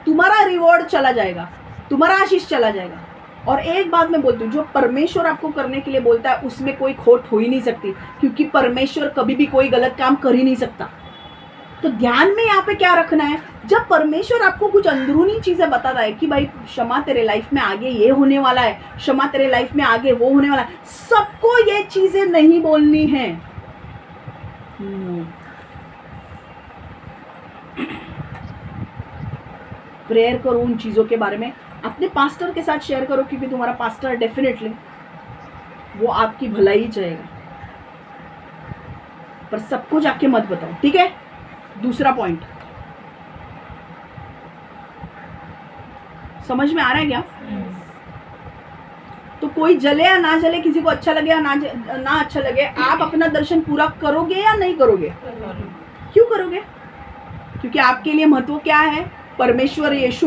तुम्हारा रिवॉर्ड चला जाएगा, तुम्हारा आशीष चला जाएगा। और एक बात मैं बोलती हूँ, जो परमेश्वर आपको करने के लिए बोलता है उसमें कोई खोट हो ही नहीं सकती, क्योंकि परमेश्वर कभी भी कोई गलत काम कर ही नहीं सकता। तो ध्यान में यहाँ पे क्या रखना है, जब परमेश्वर आपको कुछ अंदरूनी चीजें बताता है कि भाई क्षमा तेरे लाइफ में आगे ये होने वाला है, क्षमा तेरे लाइफ में आगे वो होने वाला है, सबको ये चीजें नहीं बोलनी है। प्रेयर करो उन चीजों के बारे में, अपने पास्टर के साथ शेयर करो, क्योंकि तुम्हारा पास्टर डेफिनेटली वो आपकी भलाई चाहेगा, पर सबको जाके मत बताओ, ठीक है? दूसरा पॉइंट समझ में आ रहा है क्या? तो कोई जले या ना जले, किसी को अच्छा लगे या ना अच्छा लगे, आप अपना दर्शन पूरा करोगे या नहीं करोगे? क्यों करोगे? क्योंकि आपके लिए महत्व क्या है? परमेश्वर यीशु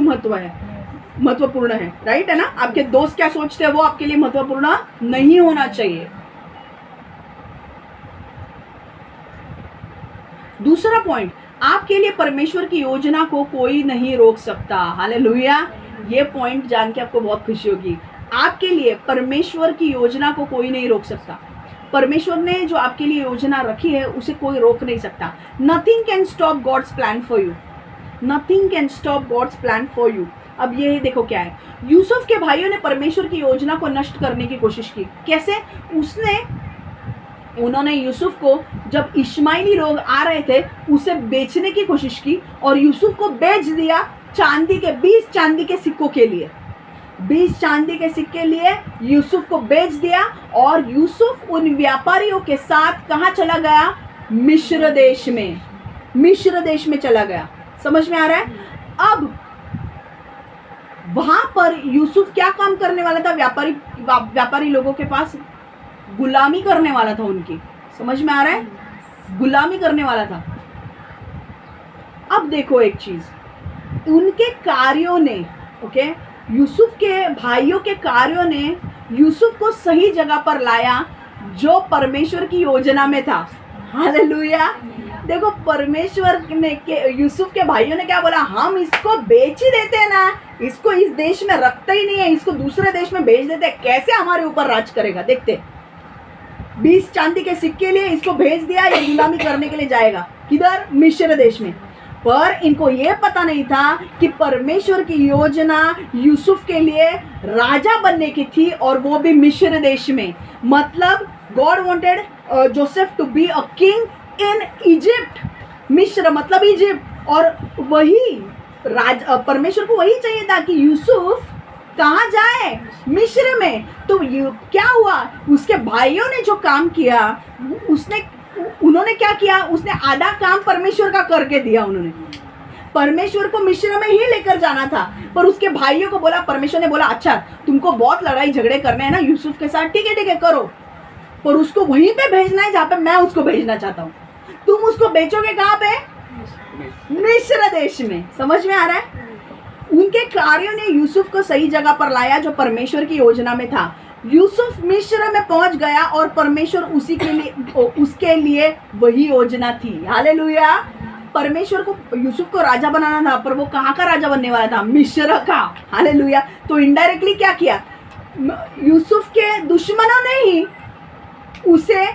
महत्वपूर्ण है, राइट है ना? आपके दोस्त क्या सोचते हैं वो आपके लिए महत्वपूर्ण नहीं होना चाहिए। दूसरा पॉइंट, आपके लिए परमेश्वर की योजना को कोई नहीं रोक सकता। हालेलुया! ये पॉइंट जान के आपको बहुत खुशी होगी। आपके लिए परमेश्वर की योजना को कोई नहीं रोक सकता। परमेश्वर ने जो आपके लिए योजना रखी है उसे कोई रोक नहीं सकता। Nothing can stop God's plan for you, nothing can stop God's plan for you. अब ये देखो क्या है, यूसुफ के भाइयों ने परमेश्वर की योजना को नष्ट करने की कोशिश की। कैसे? उन्होंने यूसुफ को, जब इश्माइली लोग आ रहे थे, उसे बेचने की कोशिश की और यूसुफ को बेच दिया 20 चांदी के सिक्कों के लिए। 20 चांदी के सिक्के लिए यूसुफ को बेच दिया और यूसुफ उन व्यापारियों के साथ कहाँ चला गया? मिस्र देश में चला गया। समझ में आ रहा है? अब वहां पर यूसुफ क्या काम करने वाला था? व्यापारी लोगों के पास गुलामी करने वाला था उनकी। समझ में आ रहा है? गुलामी करने वाला था। अब देखो एक चीज, उनके कार्यों ने, ओके, यूसुफ के भाइयों के कार्यों ने यूसुफ को सही जगह पर लाया जो परमेश्वर की योजना में था। हालेलुया! देखो, परमेश्वर ने यूसुफ के भाइयों ने क्या बोला? हम इसको बेच ही देते हैं ना, इसको इस देश में रखते ही नहीं है, इसको दूसरे देश में भेज देते हैं, कैसे हमारे ऊपर राज करेगा देखते। 20 चांदी के सिक्के लिए इसको भेज दिया, ये गुलामी करने के लिए जाएगा। किधर? मिस्र देश में। पर इनको ये पता नहीं था कि परमेश्वर की योजना यूसुफ के लिए राजा बनने की थी, और वो भी मिस्र देश में। मतलब God wanted Joseph to be a king in Egypt. मिस्र मतलब इजिप्ट, और वही परमेश्वर को वही चाहिए था कि यूसुफ कहाँ जाए? मिस्र में। तो क्या हुआ? उसके भाइयों ने जो काम किया, उन्होंने क्या किया? उसने आधा काम परमेश्वर का करके दिया। उन्होंने परमेश्वर को मिस्र में ही लेकर जाना था, पर उसके भाइयों को बोला, परमेश्वर ने बोला, अच्छा तुमको बहुत लड़ाई झगड़े करने हैं ना यूसुफ के साथ, ठीक है करो, पर उसको वहीं पे भेजना है जहाँ पे मैं उसको भेजना चाहता हूँ। तुम उसको बेचोगे कहाँ पे? मिस्र देश में। समझ में आ रहा है? उनके कार्यों ने यूसुफ को सही जगह पर लाया जो परमेश्वर की योजना में था। यूसुफ मिस्र में पहुंच गया और परमेश्वर उसके लिए वही योजना थी। हालेलुया। परमेश्वर को यूसुफ को राजा बनाना था, पर वो कहाँ का राजा बनने वाला था? मिस्र का। हालेलुया। तो इनडायरेक्टली क्या किया? यूसुफ के दुश्मनों ने ही उसे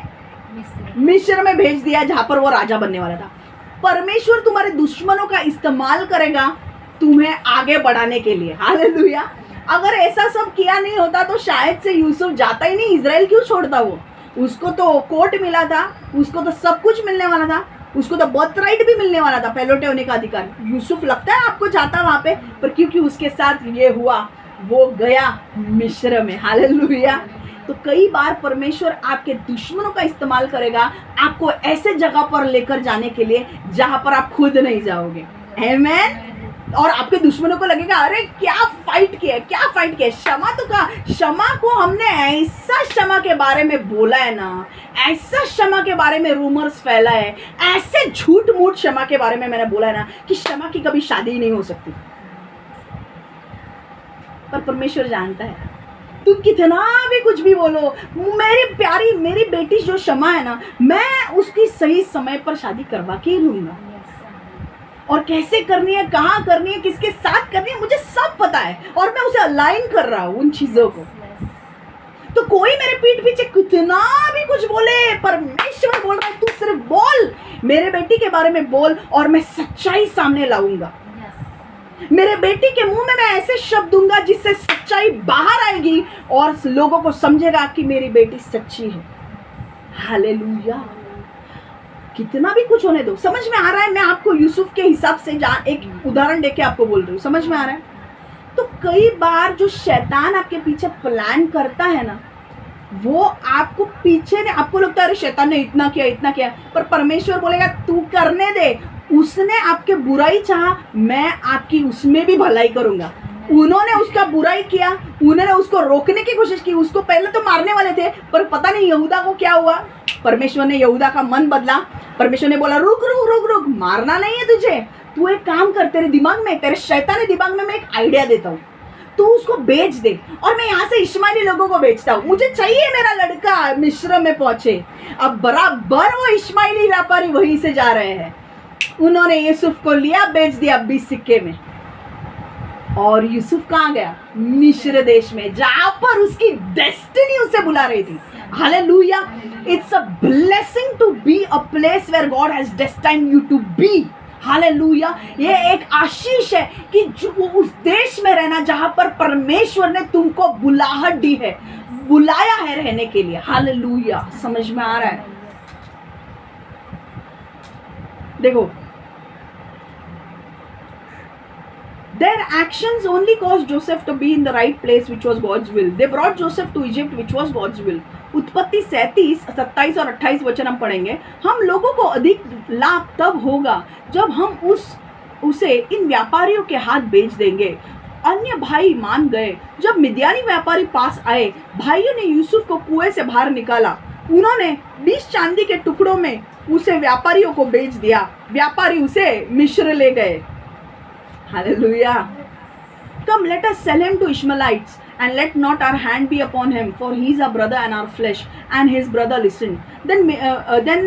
मिस्र में भेज दिया जहां पर वो राजा बनने वाला था। परमेश्वर तुम्हारे दुश्मनों का इस्तेमाल करेगा तुम्हें आगे बढ़ाने के लिए। हालेलुया। अगर ऐसा सब किया नहीं होता तो शायद से यूसुफ जाता ही नहीं। इजराइल क्यों छोड़ता वो? उसको तो कोर्ट मिला था, उसको तो सब कुछ मिलने वाला था, उसको तो बर्थ राइट भी मिलने वाला था, पहलौठे होने का अधिकार। यूसुफ लगता है आपको जाता वहां पे, पर क्योंकि उसके साथ ये हुआ वो गया मिस्र में। हालेलुया। तो कई बार परमेश्वर आपके दुश्मनों का इस्तेमाल करेगा आपको ऐसे जगह पर लेकर जाने के लिए जहां पर आप खुद नहीं जाओगे। आमीन। और आपके दुश्मनों को लगेगा अरे क्या फाइट किया, क्या फाइट किया। क्षमा तो कहा, क्षमा को हमने ऐसा क्षमा के बारे में बोला है ना, ऐसा क्षमा के बारे में रूमर्स फैला है, ऐसे झूठ मूठ क्षमा के बारे में मैंने बोला है ना कि क्षमा की कभी शादी ही नहीं हो सकती। पर परमेश्वर जानता है तुम कितना भी कुछ भी बोलो, मेरी प्यारी मेरी बेटी जो क्षमा है ना, मैं उसकी सही समय पर शादी करवा के ही लूंगा। और कैसे करनी है, कहाँ करनी है, किसके साथ करनी है, मुझे सब पता है और मैं उसे अलाइन कर रहा हूँ उन चीजों को। तो कोई मेरे पीठ पीछे कितना भी कुछ बोले, परमेश्वर बोल रहा है तू सिर्फ बोल, मेरे बेटी के बारे में बोल और मैं सच्चाई सामने लाऊंगा। मेरे बेटी के मुंह में मैं ऐसे शब्द दूंगा जिससे सच्चाई बाहर आएगी और लोगों को समझेगा कि मेरी बेटी सच्ची है। हालेलुया। कितना भी कुछ होने दो। समझ में आ रहा है? मैं आपको यूसुफ के हिसाब से एक उदाहरण देके आपको बोल रही हूँ। समझ में आ रहा है? तो कई बार जो शैतान आपके पीछे प्लान करता है ना, वो आपको पीछे ने, आपको लगता है अरे शैतान ने इतना किया इतना किया, पर परमेश्वर बोलेगा तू करने दे। उसने आपके बुराई चाहा, मैं आपकी उसमें भी भलाई करूंगा। उन्होंने उसका बुराई किया, उन्होंने उसको रोकने की कोशिश की, उसको पहले तो मारने वाले थे, पर पता नहीं यहूदा को क्या हुआ। परमेश्वर ने यहूदा का मन बदला। परमेश्वर ने बोला रुक रुक रुक रुक, मारना नहीं है तुझे, तू एक काम कर, तेरे दिमाग में, तेरे शैतानी दिमाग में मैं एक आइडिया देता हूँ, तू उसको बेच दे और मैं यहाँ से इश्माइली लोगों को बेचता हूँ। मुझे चाहिए मेरा लड़का मिस्र में पहुंचे। अब बराबर वो इश्माइली व्यापारी वहीं से जा रहे हैं। उन्होंने यूसुफ को लिया, बेच दिया 20 सिक्के में। और यूसुफ कहाँ गया? मिस्र देश में, जहां पर उसकी डेस्टिनी उसे बुला रही थी। Hallelujah. It's a blessing to be a place where God has destined you to be. Hallelujah. ये एक आशीष है कि जो उस देश में रहना जहां पर परमेश्वर ने तुमको बुलाहट दी है, बुलाया है रहने के लिए। हालेलुया। समझ में आ रहा है? देखो, their actions only caused Joseph to be in the right place, which was God's will. They brought Joseph to Egypt, which was God's will. उत्पत्ति 37, 27 और 28 वचन हम पढ़ेंगे। हम लोगों को अधिक लाभ तब होगा जब हम उसे इन व्यापारियों के हाथ बेच देंगे। अन्य भाई मान गए। जब मिद्यानी व्यापारी पास आए, भाइयों ने यूसुफ को कुएं से बाहर निकाला। उन्होंने 20 चांदी के टुकड़ों में उसे व्यापारियों को बेच दिया। व्यापारी उसे मिस्र ले गए। Hallelujah. Come, let us sell him to Ishmaelites, and let not our hand be upon him, for he is our brother and our flesh. And his brother listened. Then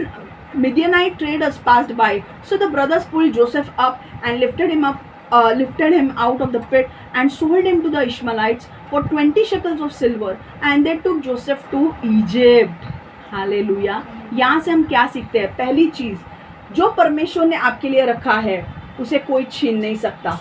Midianite traders passed by. So the brothers pulled Joseph up and lifted him out of the pit and sold him to the Ishmaelites for 20 shekels of silver. And they took Joseph to Egypt. Hallelujah. यहाँ से हम क्या सीखते हैं? पहली चीज, जो परमेश्वर ने आपके लिए रखा है उसे कोई छीन नहीं सकता।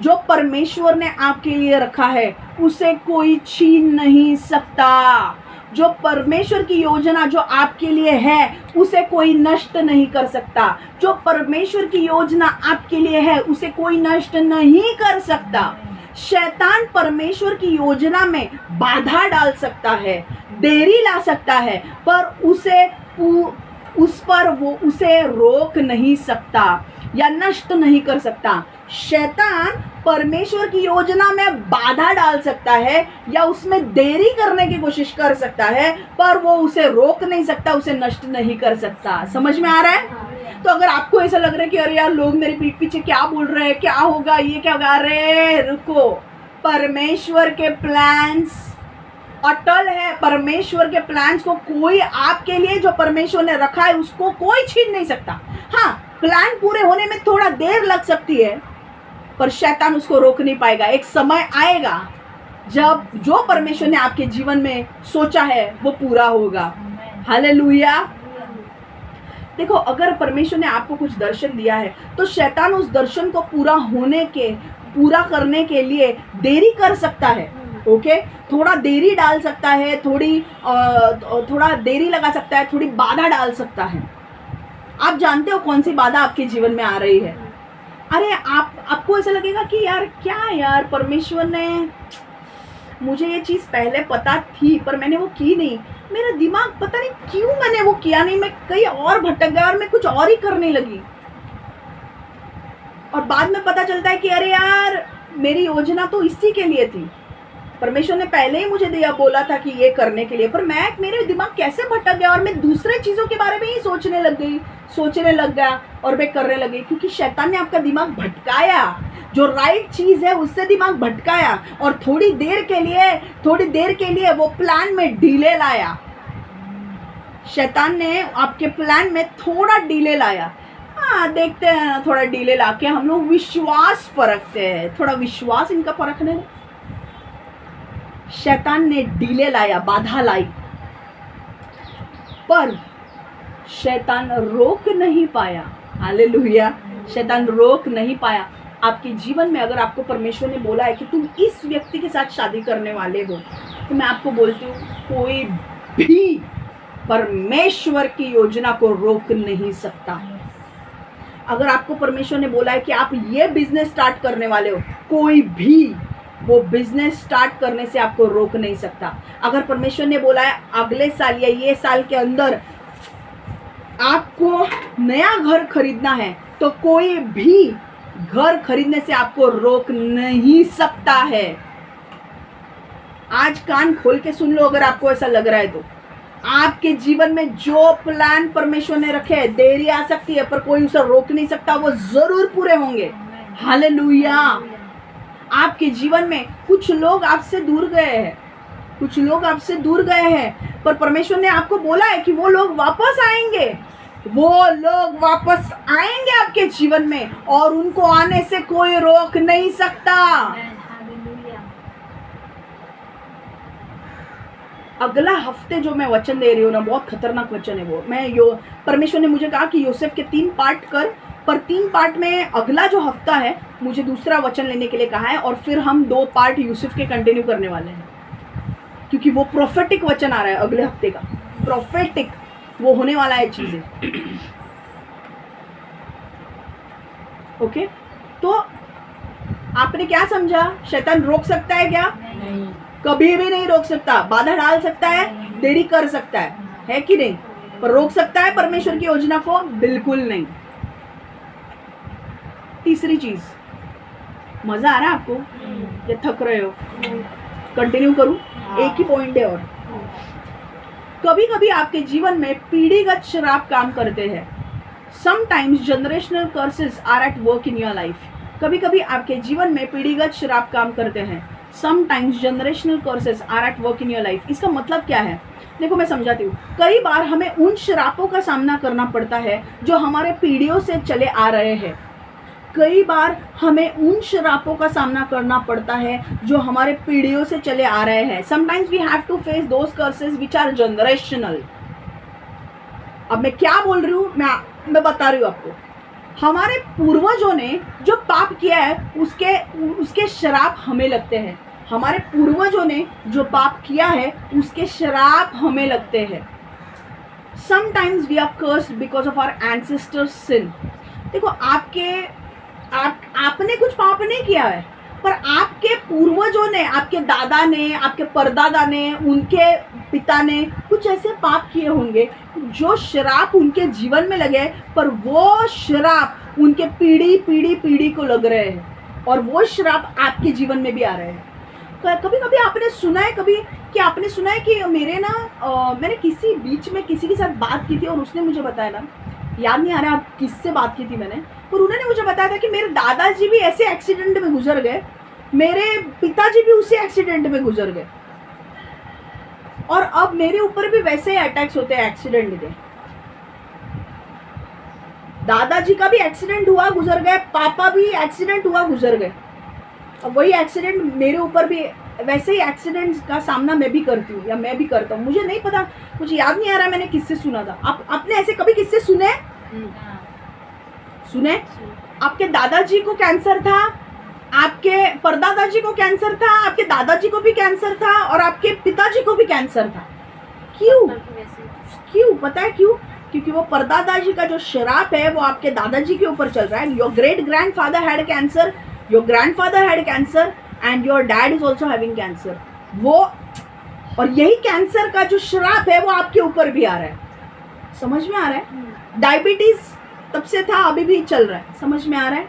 जो परमेश्वर ने आपके लिए रखा है उसे कोई छीन नहीं सकता। जो परमेश्वर की योजना जो आपके लिए है उसे कोई नष्ट नहीं कर सकता। जो परमेश्वर की योजना आपके लिए है उसे कोई नष्ट नहीं कर सकता। शैतान परमेश्वर की योजना में बाधा डाल सकता है, देरी ला सकता है, पर उसे रोक नहीं सकता या नष्ट नहीं कर सकता। शैतान परमेश्वर की योजना में बाधा डाल सकता है या उसमें देरी करने की कोशिश कर सकता है, पर वो उसे रोक नहीं सकता, उसे नष्ट नहीं कर सकता। समझ में आ रहा है? तो अगर आपको ऐसा लग रहा है कि अरे यार लोग मेरे पीठ पीछे क्या बोल रहे हैं, क्या होगा, ये क्या होगा, अरे रुको, परमेश्वर के प्लान्स अटल है। परमेश्वर के प्लान्स को कोई, आपके लिए जो परमेश्वर ने रखा है उसको कोई छीन नहीं सकता। हाँ, प्लान पूरे होने में थोड़ा देर लग सकती है, पर शैतान उसको रोक नहीं पाएगा। एक समय आएगा जब जो परमेश्वर ने आपके जीवन में सोचा है वो पूरा होगा। हालेलुया। देखो, अगर परमेश्वर ने आपको कुछ दर्शन दिया है तो शैतान उस दर्शन को पूरा करने के लिए देरी कर सकता है। ओके, थोड़ा देरी डाल सकता है, थोड़ा देरी लगा सकता है, थोड़ी बाधा डाल सकता है। आप जानते हो कौन सी बाधा आपके जीवन में आ रही है। अरे आपको ऐसा लगेगा कि यार क्या यार, परमेश्वर ने, मुझे ये चीज़ पहले पता थी पर मैंने वो की नहीं, मेरा दिमाग पता नहीं क्यों मैंने वो किया नहीं, मैं कहीं और भटक गया और मैं कुछ और ही करने लगी। और बाद में पता चलता है कि अरे यार मेरी योजना तो इसी के लिए थी, परमेश्वर ने पहले ही मुझे बोला था कि ये करने के लिए, पर मेरे दिमाग कैसे भटक गया और मैं दूसरे चीज़ों के बारे में ही सोचने लग गया और मैं करने लगी, क्योंकि शैतान ने आपका दिमाग भटकाया। जो राइट चीज़ है उससे दिमाग भटकाया और थोड़ी देर के लिए वो प्लान में डिले लाया। शैतान ने आपके प्लान में थोड़ा डिले लाया। हाँ, देखते हैं ना, थोड़ा डिले लाके हम लोग विश्वास परखते हैं, थोड़ा विश्वास इनका परखने दो। शैतान ने डिले लाया, बाधा लाई, पर शैतान रोक नहीं पाया। हालेलुया। शैतान रोक नहीं पाया आपके जीवन में। अगर आपको परमेश्वर ने बोला है कि तुम इस व्यक्ति के साथ शादी करने वाले हो, तो मैं आपको बोलती हूँ, कोई भी परमेश्वर की योजना को रोक नहीं सकता। अगर आपको परमेश्वर ने बोला है कि आप ये बिजनेस स्टार्ट करने वाले हो, कोई भी वो बिजनेस स्टार्ट करने से आपको रोक नहीं सकता। अगर परमेश्वर ने बोला है अगले साल या ये साल के अंदर आपको नया घर खरीदना है, तो कोई भी घर खरीदने से आपको रोक नहीं सकता है। आज कान खोल के सुन लो, अगर आपको ऐसा लग रहा है तो। आपके जीवन में जो प्लान परमेश्वर ने रखे हैं, देरी आ सकती है पर कोई उसे रोक नहीं सकता, वो जरूर पूरे होंगे। हालेलुया। आपके जीवन में कुछ लोग आपसे दूर गए हैं, पर परमेश्वर ने आपको बोला है कि वो लोग वापस आएंगे आपके जीवन में, और उनको आने से कोई रोक नहीं सकता। अगला हफ्ते जो मैं वचन दे रही हूँ ना, बहुत खतरनाक वचन है वो। परमेश्वर ने मुझे कहा कि योसेफ के 3 पार्ट कर, पर 3 पार्ट में अगला जो हफ्ता है मुझे दूसरा वचन लेने के लिए कहा है, और फिर हम 2 पार्ट यूसुफ के कंटिन्यू करने वाले हैं, क्योंकि वो प्रोफेटिक वचन आ रहा है अगले हफ्ते का। प्रोफेटिक वो होने वाला है चीजें। ओके, तो आपने क्या समझा? शैतान रोक सकता है क्या? नहीं, कभी भी नहीं रोक सकता। बाधा डाल सकता है, देरी कर सकता है कि नहीं? पर रोक सकता है परमेश्वर की योजना को? बिल्कुल नहीं। तीसरी चीज, मजा आ रहा है आपको या थक रहे हो? कंटिन्यू करूं? एक ही पॉइंट है और। कभी कभी आपके जीवन में पीढ़ीगत श्राप काम करते हैं। Sometimes generational curses are at work in your life. कभी कभी आपके जीवन में पीढ़ीगत श्राप काम करते हैं। Sometimes generational curses are at work in your life. इसका मतलब क्या है? देखो, मैं समझाती हूँ। कई बार हमें उन श्रापों का सामना करना पड़ता है जो हमारे पीढ़ियों से चले आ रहे हैं। कई बार हमें उन श्रापों का सामना करना पड़ता है जो हमारे पीढ़ियों से चले आ रहे हैं। Sometimes we have to face those curses which are generational. अब मैं क्या बोल रही हूँ, मैं बता रही हूँ आपको। हमारे पूर्वजों ने जो पाप किया है उसके श्राप हमें लगते हैं। हमारे पूर्वजों ने जो पाप किया है उसके श्राप हमें लगते हैं। Sometimes we are cursed because of our ancestors sin. देखो, आपने कुछ पाप नहीं किया है, पर आपके पूर्वजों ने, आपके दादा ने, आपके परदादा ने, उनके पिता ने कुछ ऐसे पाप किए होंगे जो श्राप उनके जीवन में लगे, पर वो श्राप उनके पीढ़ी को लग रहे हैं, और वो श्राप आपके जीवन में भी आ रहे हैं। कभी कभी आपने सुना है कि मैंने किसी बीच में किसी के साथ बात की थी और उसने मुझे बताया ना याद नहीं आ रहा आप किससे बात की थी मैंने, पर उन्होंने मुझे बताया था कि मेरे दादाजी भी ऐसे एक्सीडेंट में गुजर गए, मेरे पिताजी भी उसी एक्सीडेंट में गुजर गए, और अब मेरे ऊपर भी वैसे ही अटैक्स होते हैं एक्सीडेंट के। दादाजी का भी एक्सीडेंट हुआ गुजर गए, पापा भी एक्सीडेंट हुआ गुजर गए, अब वही एक्सीडेंट मेरे ऊपर भी, वैसे ही एक्सीडेंट्स का सामना मैं भी करती हूँ या मैं भी करता हूँ। मुझे नहीं पता, मुझे याद नहीं आ रहा मैंने किससे सुना था। आपने ऐसे कभी किससे सुने? सुने? आपके दादाजी को कैंसर था, आपके परदादाजी को कैंसर था, आपके दादाजी को भी कैंसर था, और आपके पिताजी को भी कैंसर था। क्यों? क्यों पता है क्यों? क्योंकि वो परदादाजी का जो श्राप है वो आपके दादाजी के ऊपर चल रहा है। Your great grandfather had cancer, your grandfather had cancer, and your dad is also having cancer. वो, और यही कैंसर का जो श्राप है वो आपके ऊपर भी आ रहा है। समझ में आ रहा है? डायबिटीज तब से था, अभी भी चल रहा है। समझ में आ रहा है?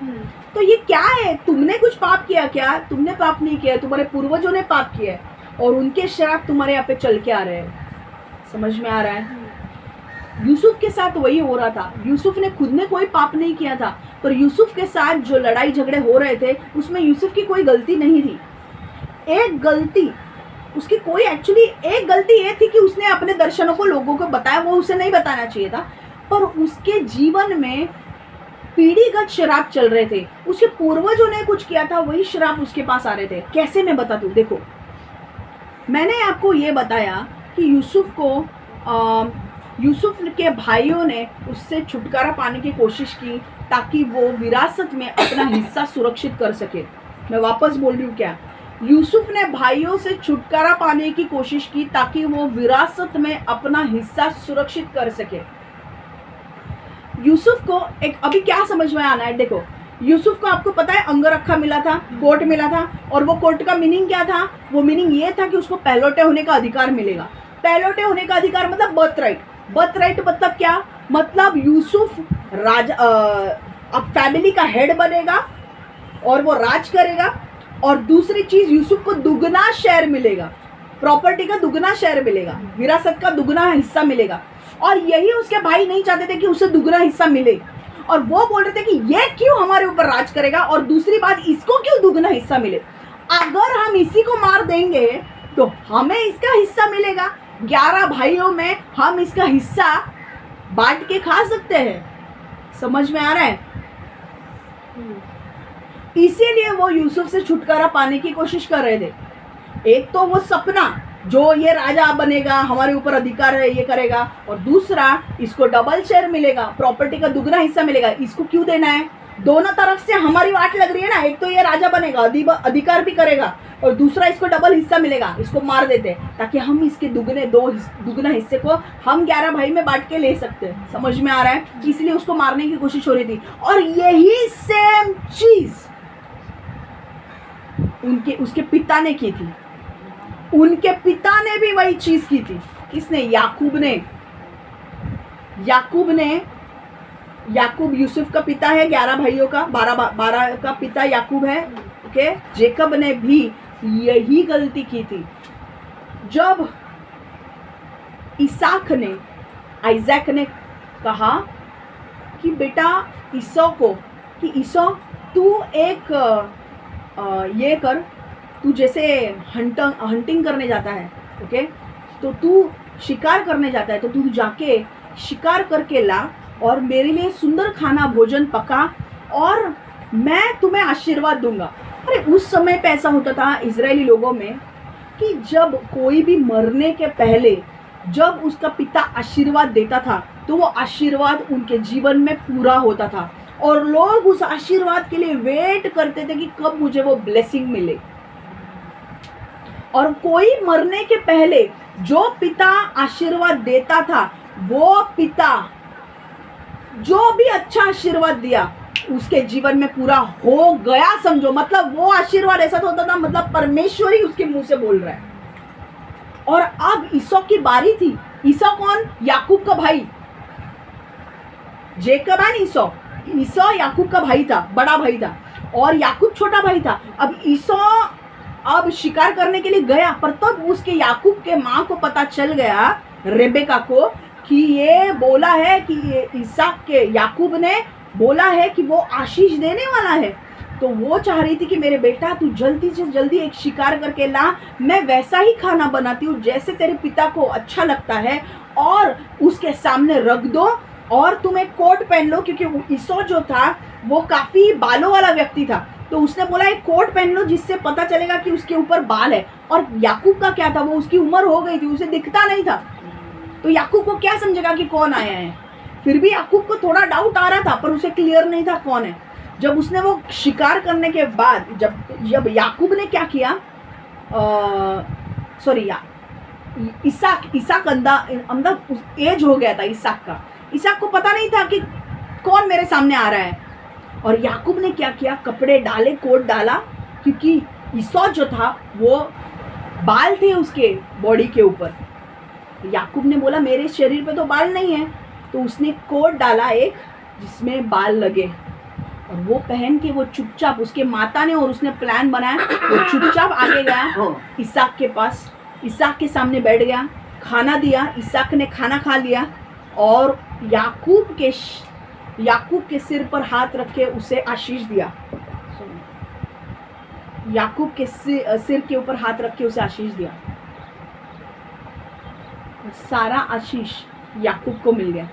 तो ये क्या है? तुमने कुछ पाप किया क्या? तुमने पाप नहीं किया, तुम्हारे पूर्वजों ने पाप किया है, और उनके श्राप तुम्हारे यहाँ पे चल के आ रहे हैं। समझ में आ रहा है? यूसुफ के साथ वही हो रहा था। यूसुफ ने खुद ने कोई पाप नहीं किया था, पर यूसुफ के साथ जो लड़ाई झगड़े हो रहे थे उसमें यूसुफ की कोई गलती नहीं थी। एक गलती उसकी कोई, एक्चुअली एक गलती ये थी कि उसने अपने दर्शनों को लोगों को बताया, वो उसे नहीं बताना चाहिए था, पर उसके जीवन में पीढ़ीगत शराब चल रहे थे। उसके पूर्वजों ने कुछ किया था, वही शराब उसके पास आ रहे थे। कैसे मैं बता दूं? देखो, मैंने आपको ये बताया कि यूसुफ के भाइयों ने उससे छुटकारा पाने की कोशिश की ताकि वो विरासत में अपना हिस्सा सुरक्षित कर सके। मैं वापस बोल रही हूँ क्या? यूसुफ ने भाइयों से छुटकारा पाने की कोशिश की ताकि वो विरासत में अपना हिस्सा सुरक्षित कर सके। यूसुफ को एक, अभी क्या समझ में आना है? देखो, यूसुफ को आपको पता है अंगरखा मिला था, कोर्ट मिला था, और वो कोर्ट का मीनिंग क्या था? वो मीनिंग ये था कि उसको पहलौटे होने का अधिकार मिलेगा। पहलौटे होने का अधिकार मतलब बर्थ राइट। बर्थ राइट मतलब क्या? मतलब यूसुफ अब फैमिली का हेड बनेगा और वो राज करेगा, और दूसरी चीज यूसुफ को दुगना शेयर मिलेगा, प्रॉपर्टी का दुगना शेयर मिलेगा, विरासत का दुगना हिस्सा मिलेगा। और यही उसके भाई नहीं चाहते थे कि उसे दुगना हिस्सा मिले, और वो बोल रहे थे कि ये क्यों हमारे ऊपर राज करेगा, और दूसरी बात, इसको क्यों दुगना हिस्सा मिले? अगर हम इसी को मार देंगे तो हमें इसका हिस्सा मिलेगा, 11 भाइयों में हम इसका हिस्सा बांट के खा सकते हैं। समझ में आ रहा है? इसीलिए वो यूसुफ से छुटकारा पाने की कोशिश कर रहे थे। एक तो वो सपना, जो ये राजा बनेगा, हमारे ऊपर अधिकार है, ये करेगा, और दूसरा इसको डबल शेयर मिलेगा, प्रॉपर्टी का दुगना हिस्सा मिलेगा। इसको क्यों देना है? दोनों तरफ से हमारी वाट लग रही है ना। एक तो ये राजा बनेगा, अधिकार भी करेगा, और दूसरा इसको डबल हिस्सा मिलेगा। इसको मार देते ताकि हम इसके दुगना हिस्से को हम 11 भाई में बांट के ले सकते हैं। समझ में आ रहा है? इसलिए उसको मारने की कोशिश हो रही थी। और यही सेम चीज उसके पिता ने की थी। उनके पिता ने भी वही चीज की थी। किसने? याकूब यूसुफ का पिता है, 11 भाइयों का, 12 का पिता याकूब है। ओके, जेकब ने भी यही गलती की थी। जब आइजैक ने कहा कि बेटा ईसौ को, कि ईसौ तू एक ये कर, तू जैसे हंटिंग करने जाता है, ओके, तो तू शिकार करने जाता है, तो तू जाके शिकार करके ला और मेरे लिए सुंदर खाना भोजन पका और मैं तुम्हें आशीर्वाद दूंगा। अरे उस समय पे ऐसा होता था इजरायली लोगों में कि जब कोई भी मरने के पहले जब उसका पिता आशीर्वाद देता था तो वो आशीर्वाद उनके जीवन में पूरा होता था, और लोग उस आशीर्वाद के लिए वेट करते थे कि कब मुझे वो ब्लेसिंग मिले। और कोई मरने के पहले जो पिता आशीर्वाद देता था, वो पिता जो भी अच्छा आशीर्वाद दिया उसके जीवन में पूरा हो गया, समझो। मतलब वो आशीर्वाद ऐसा तो होता था, मतलब परमेश्वर ही उसके मुंह से बोल रहा है। और अब ईसौ की बारी थी। ईसौ कौन? याकूब का भाई। जेकब एंड ईसौ याकूब का भाई था, बड़ा भाई था, और याकूब छोटा भाई था। अब ईसौ अब शिकार करने के लिए गया, पर तब उसके याकूब के माँ को पता चल गया, रेबेका को, कि ये बोला है कि ये इसहाक के याकूब ने बोला है कि वो आशीष देने वाला है। तो वो चाह रही थी कि मेरे बेटा तू जल्दी से जल्दी एक शिकार करके ला, मैं वैसा ही खाना बनाती हूँ जैसे तेरे पिता को अच्छा लगता है, और उसके सामने रख दो, और तुम एक कोट पहन लो, क्योंकि ईसो जो था वो काफ़ी बालों वाला व्यक्ति था। तो उसने बोला एक कोट पहन लो जिससे पता चलेगा कि उसके ऊपर बाल है। और याकूब का क्या था, वो उसकी उम्र हो गई थी, उसे दिखता नहीं था, तो याकूब को क्या समझेगा कि कौन आया है। फिर भी याकूब को थोड़ा डाउट आ रहा था, पर उसे क्लियर नहीं था कौन है। जब उसने वो शिकार करने के बाद जब याकूब ने क्या किया, इसहाक अंदर एज हो गया था इसहाक का। इसहाक को पता नहीं था कि कौन मेरे सामने आ रहा है। और याकूब ने क्या किया, कपड़े डाले, कोट डाला, क्योंकि ईसौ जो था वो बाल थे उसके बॉडी के ऊपर। याकूब ने बोला मेरे शरीर पे तो बाल नहीं है, तो उसने कोट डाला एक जिसमें बाल लगे, और वो पहन के वो चुपचाप, उसके माता ने और उसने प्लान बनाया, वो चुपचाप आगे गया इसहाक के पास, इसहाक के सामने बैठ गया, खाना दिया, इसहाक ने खाना खा लिया, और याकूब के सिर पर हाथ रख के उसे आशीष दिया। याकूब के सिर के ऊपर हाथ रख के उसे आशीष दिया। सारा आशीष याकूब को मिल गया।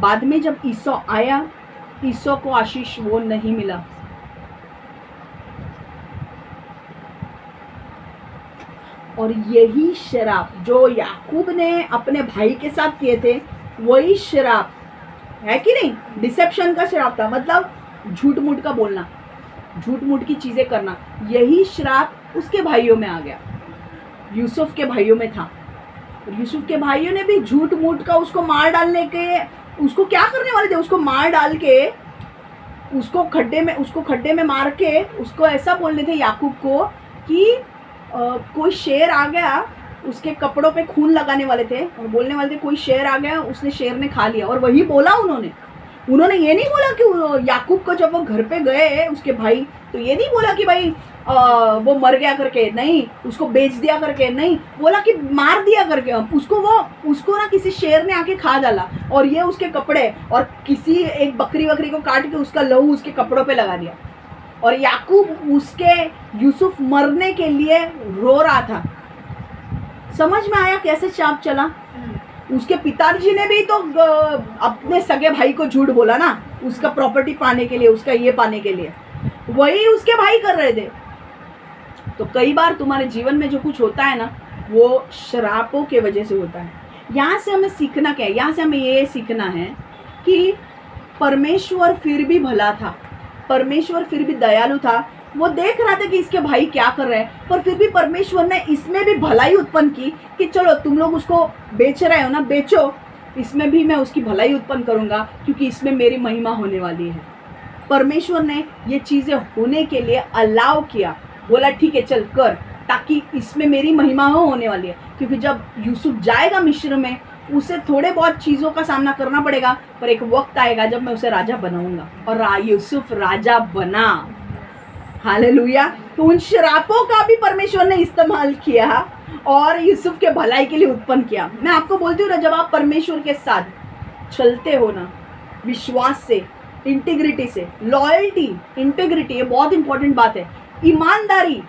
बाद में जब ईसौ आया, ईसौ को आशीष वो नहीं मिला। और यही शराब जो याकूब ने अपने भाई के साथ किए थे, वही शराब है कि नहीं, डिसेप्शन का शराब था, मतलब झूठ मूठ का बोलना, झूठ मूठ की चीजें करना। यही शराब उसके भाइयों में आ गया, यूसुफ के भाइयों में था। यूसुफ के भाइयों ने भी झूठ मूठ का उसको मार डालने के, उसको क्या करने वाले थे, उसको मार डाल के उसको खड्डे में मार के उसको ऐसा बोलने थे याकूब को कि कोई शेर आ गया, उसके कपड़ों पे खून लगाने वाले थे और बोलने वाले थे कोई शेर आ गया, उसने शेर ने खा लिया। और वही बोला उन्होंने ये नहीं बोला कि याकूब को जब वो घर पे गए उसके भाई, तो ये नहीं बोला कि भाई वो मर गया करके, नहीं, उसको बेच दिया करके, नहीं, बोला कि मार दिया करके। उसको ना किसी शेर ने आके खा डाला, और ये उसके कपड़े, और किसी एक बकरी को काट के उसका लहू उसके कपड़ों पे लगा दिया। और याकूब उसके यूसुफ मरने के लिए रो रहा था। समझ में आया कैसे चाप चला। उसके पिताजी ने भी तो अपने सगे भाई को झूठ बोला ना, उसका प्रॉपर्टी पाने के लिए, उसका ये पाने के लिए, वही उसके भाई कर रहे थे। तो कई बार तुम्हारे जीवन में जो कुछ होता है ना, वो शरापों के वजह से होता है। यहाँ से हमें सीखना क्या है, यहाँ से हमें ये सीखना है कि परमेश्वर फिर भी भला था, परमेश्वर फिर भी दयालु था। वो देख रहा था कि इसके भाई क्या कर रहे हैं, पर फिर भी परमेश्वर ने इसमें भी भलाई उत्पन्न की कि चलो तुम लोग उसको बेच रहे हो ना, बेचो, इसमें भी मैं उसकी भलाई उत्पन्न करूँगा, क्योंकि इसमें मेरी महिमा होने वाली है। परमेश्वर ने ये चीज़ें होने के लिए अलाउ किया, बोला ठीक है चल कर, ताकि इसमें मेरी महिमा होने वाली है। क्योंकि जब यूसुफ जाएगा मिस्र में, उसे थोड़े बहुत चीज़ों का सामना करना पड़ेगा, पर एक वक्त आएगा जब मैं उसे राजा बनाऊंगा। और यूसुफ राजा बना, हालेलुया। तो उन शरापों का भी परमेश्वर ने इस्तेमाल किया और यूसुफ के भलाई के लिए उत्पन्न किया। मैं आपको बोलती हूँ ना, जब आप परमेश्वर के साथ चलते हो ना, विश्वास से, इंटीग्रिटी से, लॉयल्टी, इंटीग्रिटी, ये बहुत इंपॉर्टेंट बात है, ईमानदारी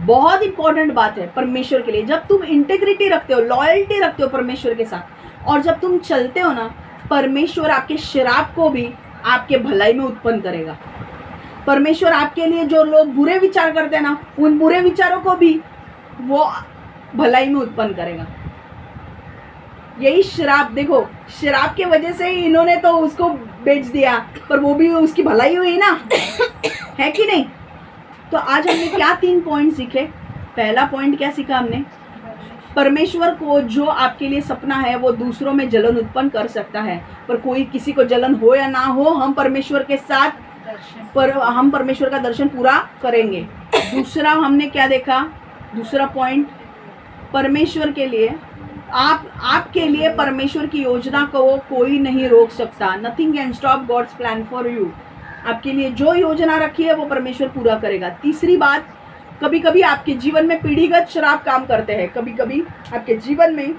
बहुत इंपॉर्टेंट बात है परमेश्वर के लिए। जब तुम इंटीग्रिटी रखते हो, लॉयल्टी रखते हो परमेश्वर के साथ, और जब तुम चलते हो ना, परमेश्वर आपके शराब को भी आपके भलाई में उत्पन्न करेगा। परमेश्वर आपके लिए जो लोग बुरे विचार करते हैं ना, उन बुरे विचारों को भी वो भलाई में उत्पन्न करेगा। यही शराब, देखो शराब के वजह से ही इन्होंने तो उसको बेच दिया, पर वो भी उसकी भलाई हुई ना, है कि नहीं। तो आज हमने क्या 3 पॉइंट सीखे। पहला पॉइंट क्या सीखा हमने, परमेश्वर को जो आपके लिए सपना है वो दूसरों में जलन उत्पन्न कर सकता है, पर कोई किसी को जलन हो या ना हो, हम परमेश्वर के साथ हम परमेश्वर का दर्शन पूरा करेंगे। दूसरा हमने क्या देखा, दूसरा पॉइंट, परमेश्वर के लिए आपके लिए परमेश्वर की योजना को कोई नहीं रोक सकता। Nothing can stop God's plan for you. आपके लिए जो योजना रखी है वो परमेश्वर पूरा करेगा। तीसरी बात, कभी कभी आपके जीवन में पीढ़ीगत शराब काम करते हैं, कभी कभी आपके जीवन में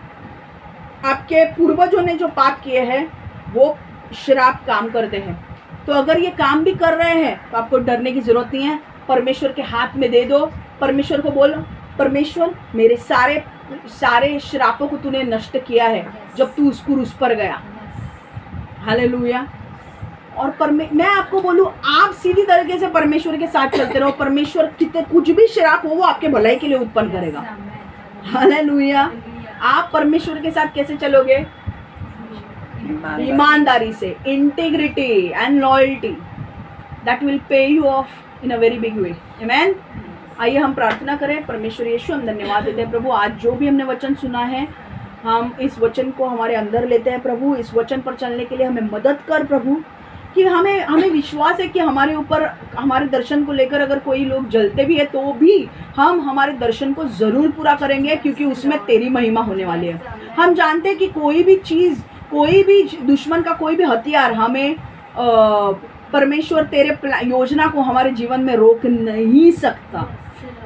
आपके पूर्वजों ने जो पाप किए हैं वो श्राप काम करते हैं। तो अगर ये काम भी कर रहे हैं तो आपको डरने की जरूरत नहीं है, परमेश्वर के हाथ में दे दो। परमेश्वर को बोलो, परमेश्वर मेरे सारे श्रापों को तूने नष्ट किया है जब तू उस क्रूस पर गया। हालेलुया। और मैं आपको बोलूं, आप सीधी तरीके से परमेश्वर के साथ चलते रहो, परमेश्वर कितने कुछ भी श्राप हो वो आपके भलाई के लिए उत्पन्न करेगा। हालेलुया। आप परमेश्वर के साथ कैसे चलोगे? ईमानदारी से, integrity and loyalty, that will pay you off in a very big way. Amen. आइए हम प्रार्थना करें। परमेश्वर यीशु, हम धन्यवाद देते हैं प्रभु, आज जो भी हमने वचन सुना है हम इस वचन को हमारे अंदर लेते हैं प्रभु। इस वचन पर चलने के लिए हमें मदद कर प्रभु, कि हमें विश्वास है कि हमारे ऊपर, हमारे दर्शन को लेकर अगर कोई लोग जलते भी है तो भी हम हमारे दर्शन को ज़रूर पूरा करेंगे, क्योंकि उसमें तेरी महिमा होने वाली है। हम जानते हैं कि कोई भी चीज़, कोई भी दुश्मन का कोई भी हथियार हमें परमेश्वर तेरे योजना को हमारे जीवन में रोक नहीं सकता।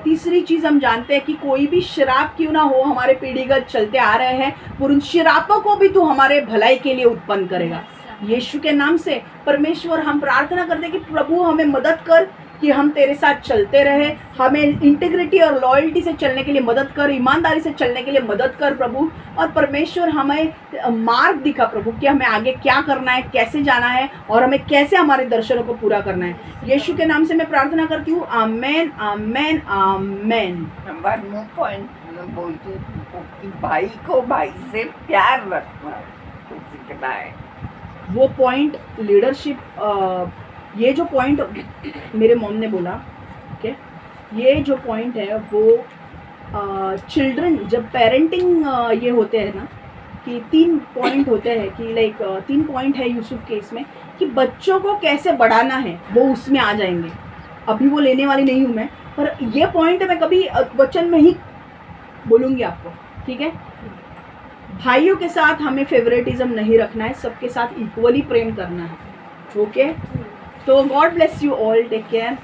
तीसरी चीज़ हम जानते हैं कि कोई भी शराब क्यों ना हो हमारे पीढ़ीगत चलते आ रहे हैं, पर उन शराबों को भी तू हमारे भलाई के लिए उत्पन्न करेगा। यीशु के नाम से परमेश्वर हम प्रार्थना करते हैं कि प्रभु हमें मदद कर कि हम तेरे साथ चलते रहे, हमें इंटीग्रिटी और लॉयल्टी से चलने के लिए मदद कर, ईमानदारी से चलने के लिए मदद कर प्रभु। और परमेश्वर हमें मार्ग दिखा प्रभु कि हमें आगे क्या करना है, कैसे जाना है और हमें कैसे हमारे दर्शनों को पूरा करना है। यीशु के नाम से मैं प्रार्थना करती हूँ। आमेन, आमेन, आमेन। नंबर 9 पॉइंट मैं बोलती हूँ कि भाई को भाई से प्यार रखना तो सीखना है। वो पॉइंट लीडरशिप, ये जो पॉइंट मेरे मॉम ने बोला, ओके, ये जो पॉइंट है वो चिल्ड्रन जब पेरेंटिंग ये होते हैं ना, कि 3 पॉइंट होते हैं कि लाइक 3 पॉइंट है यूसुफ के इसमें कि बच्चों को कैसे बढ़ाना है, वो उसमें आ जाएंगे। अभी वो लेने वाली नहीं हूँ मैं, पर ये पॉइंट मैं कभी वचन में ही बोलूँगी आपको, ठीक है। भाइयों के साथ हमें फेवरेटिज्म नहीं रखना है, सबके साथ इक्वली प्रेम करना है, ओके। तो God bless you all, take care.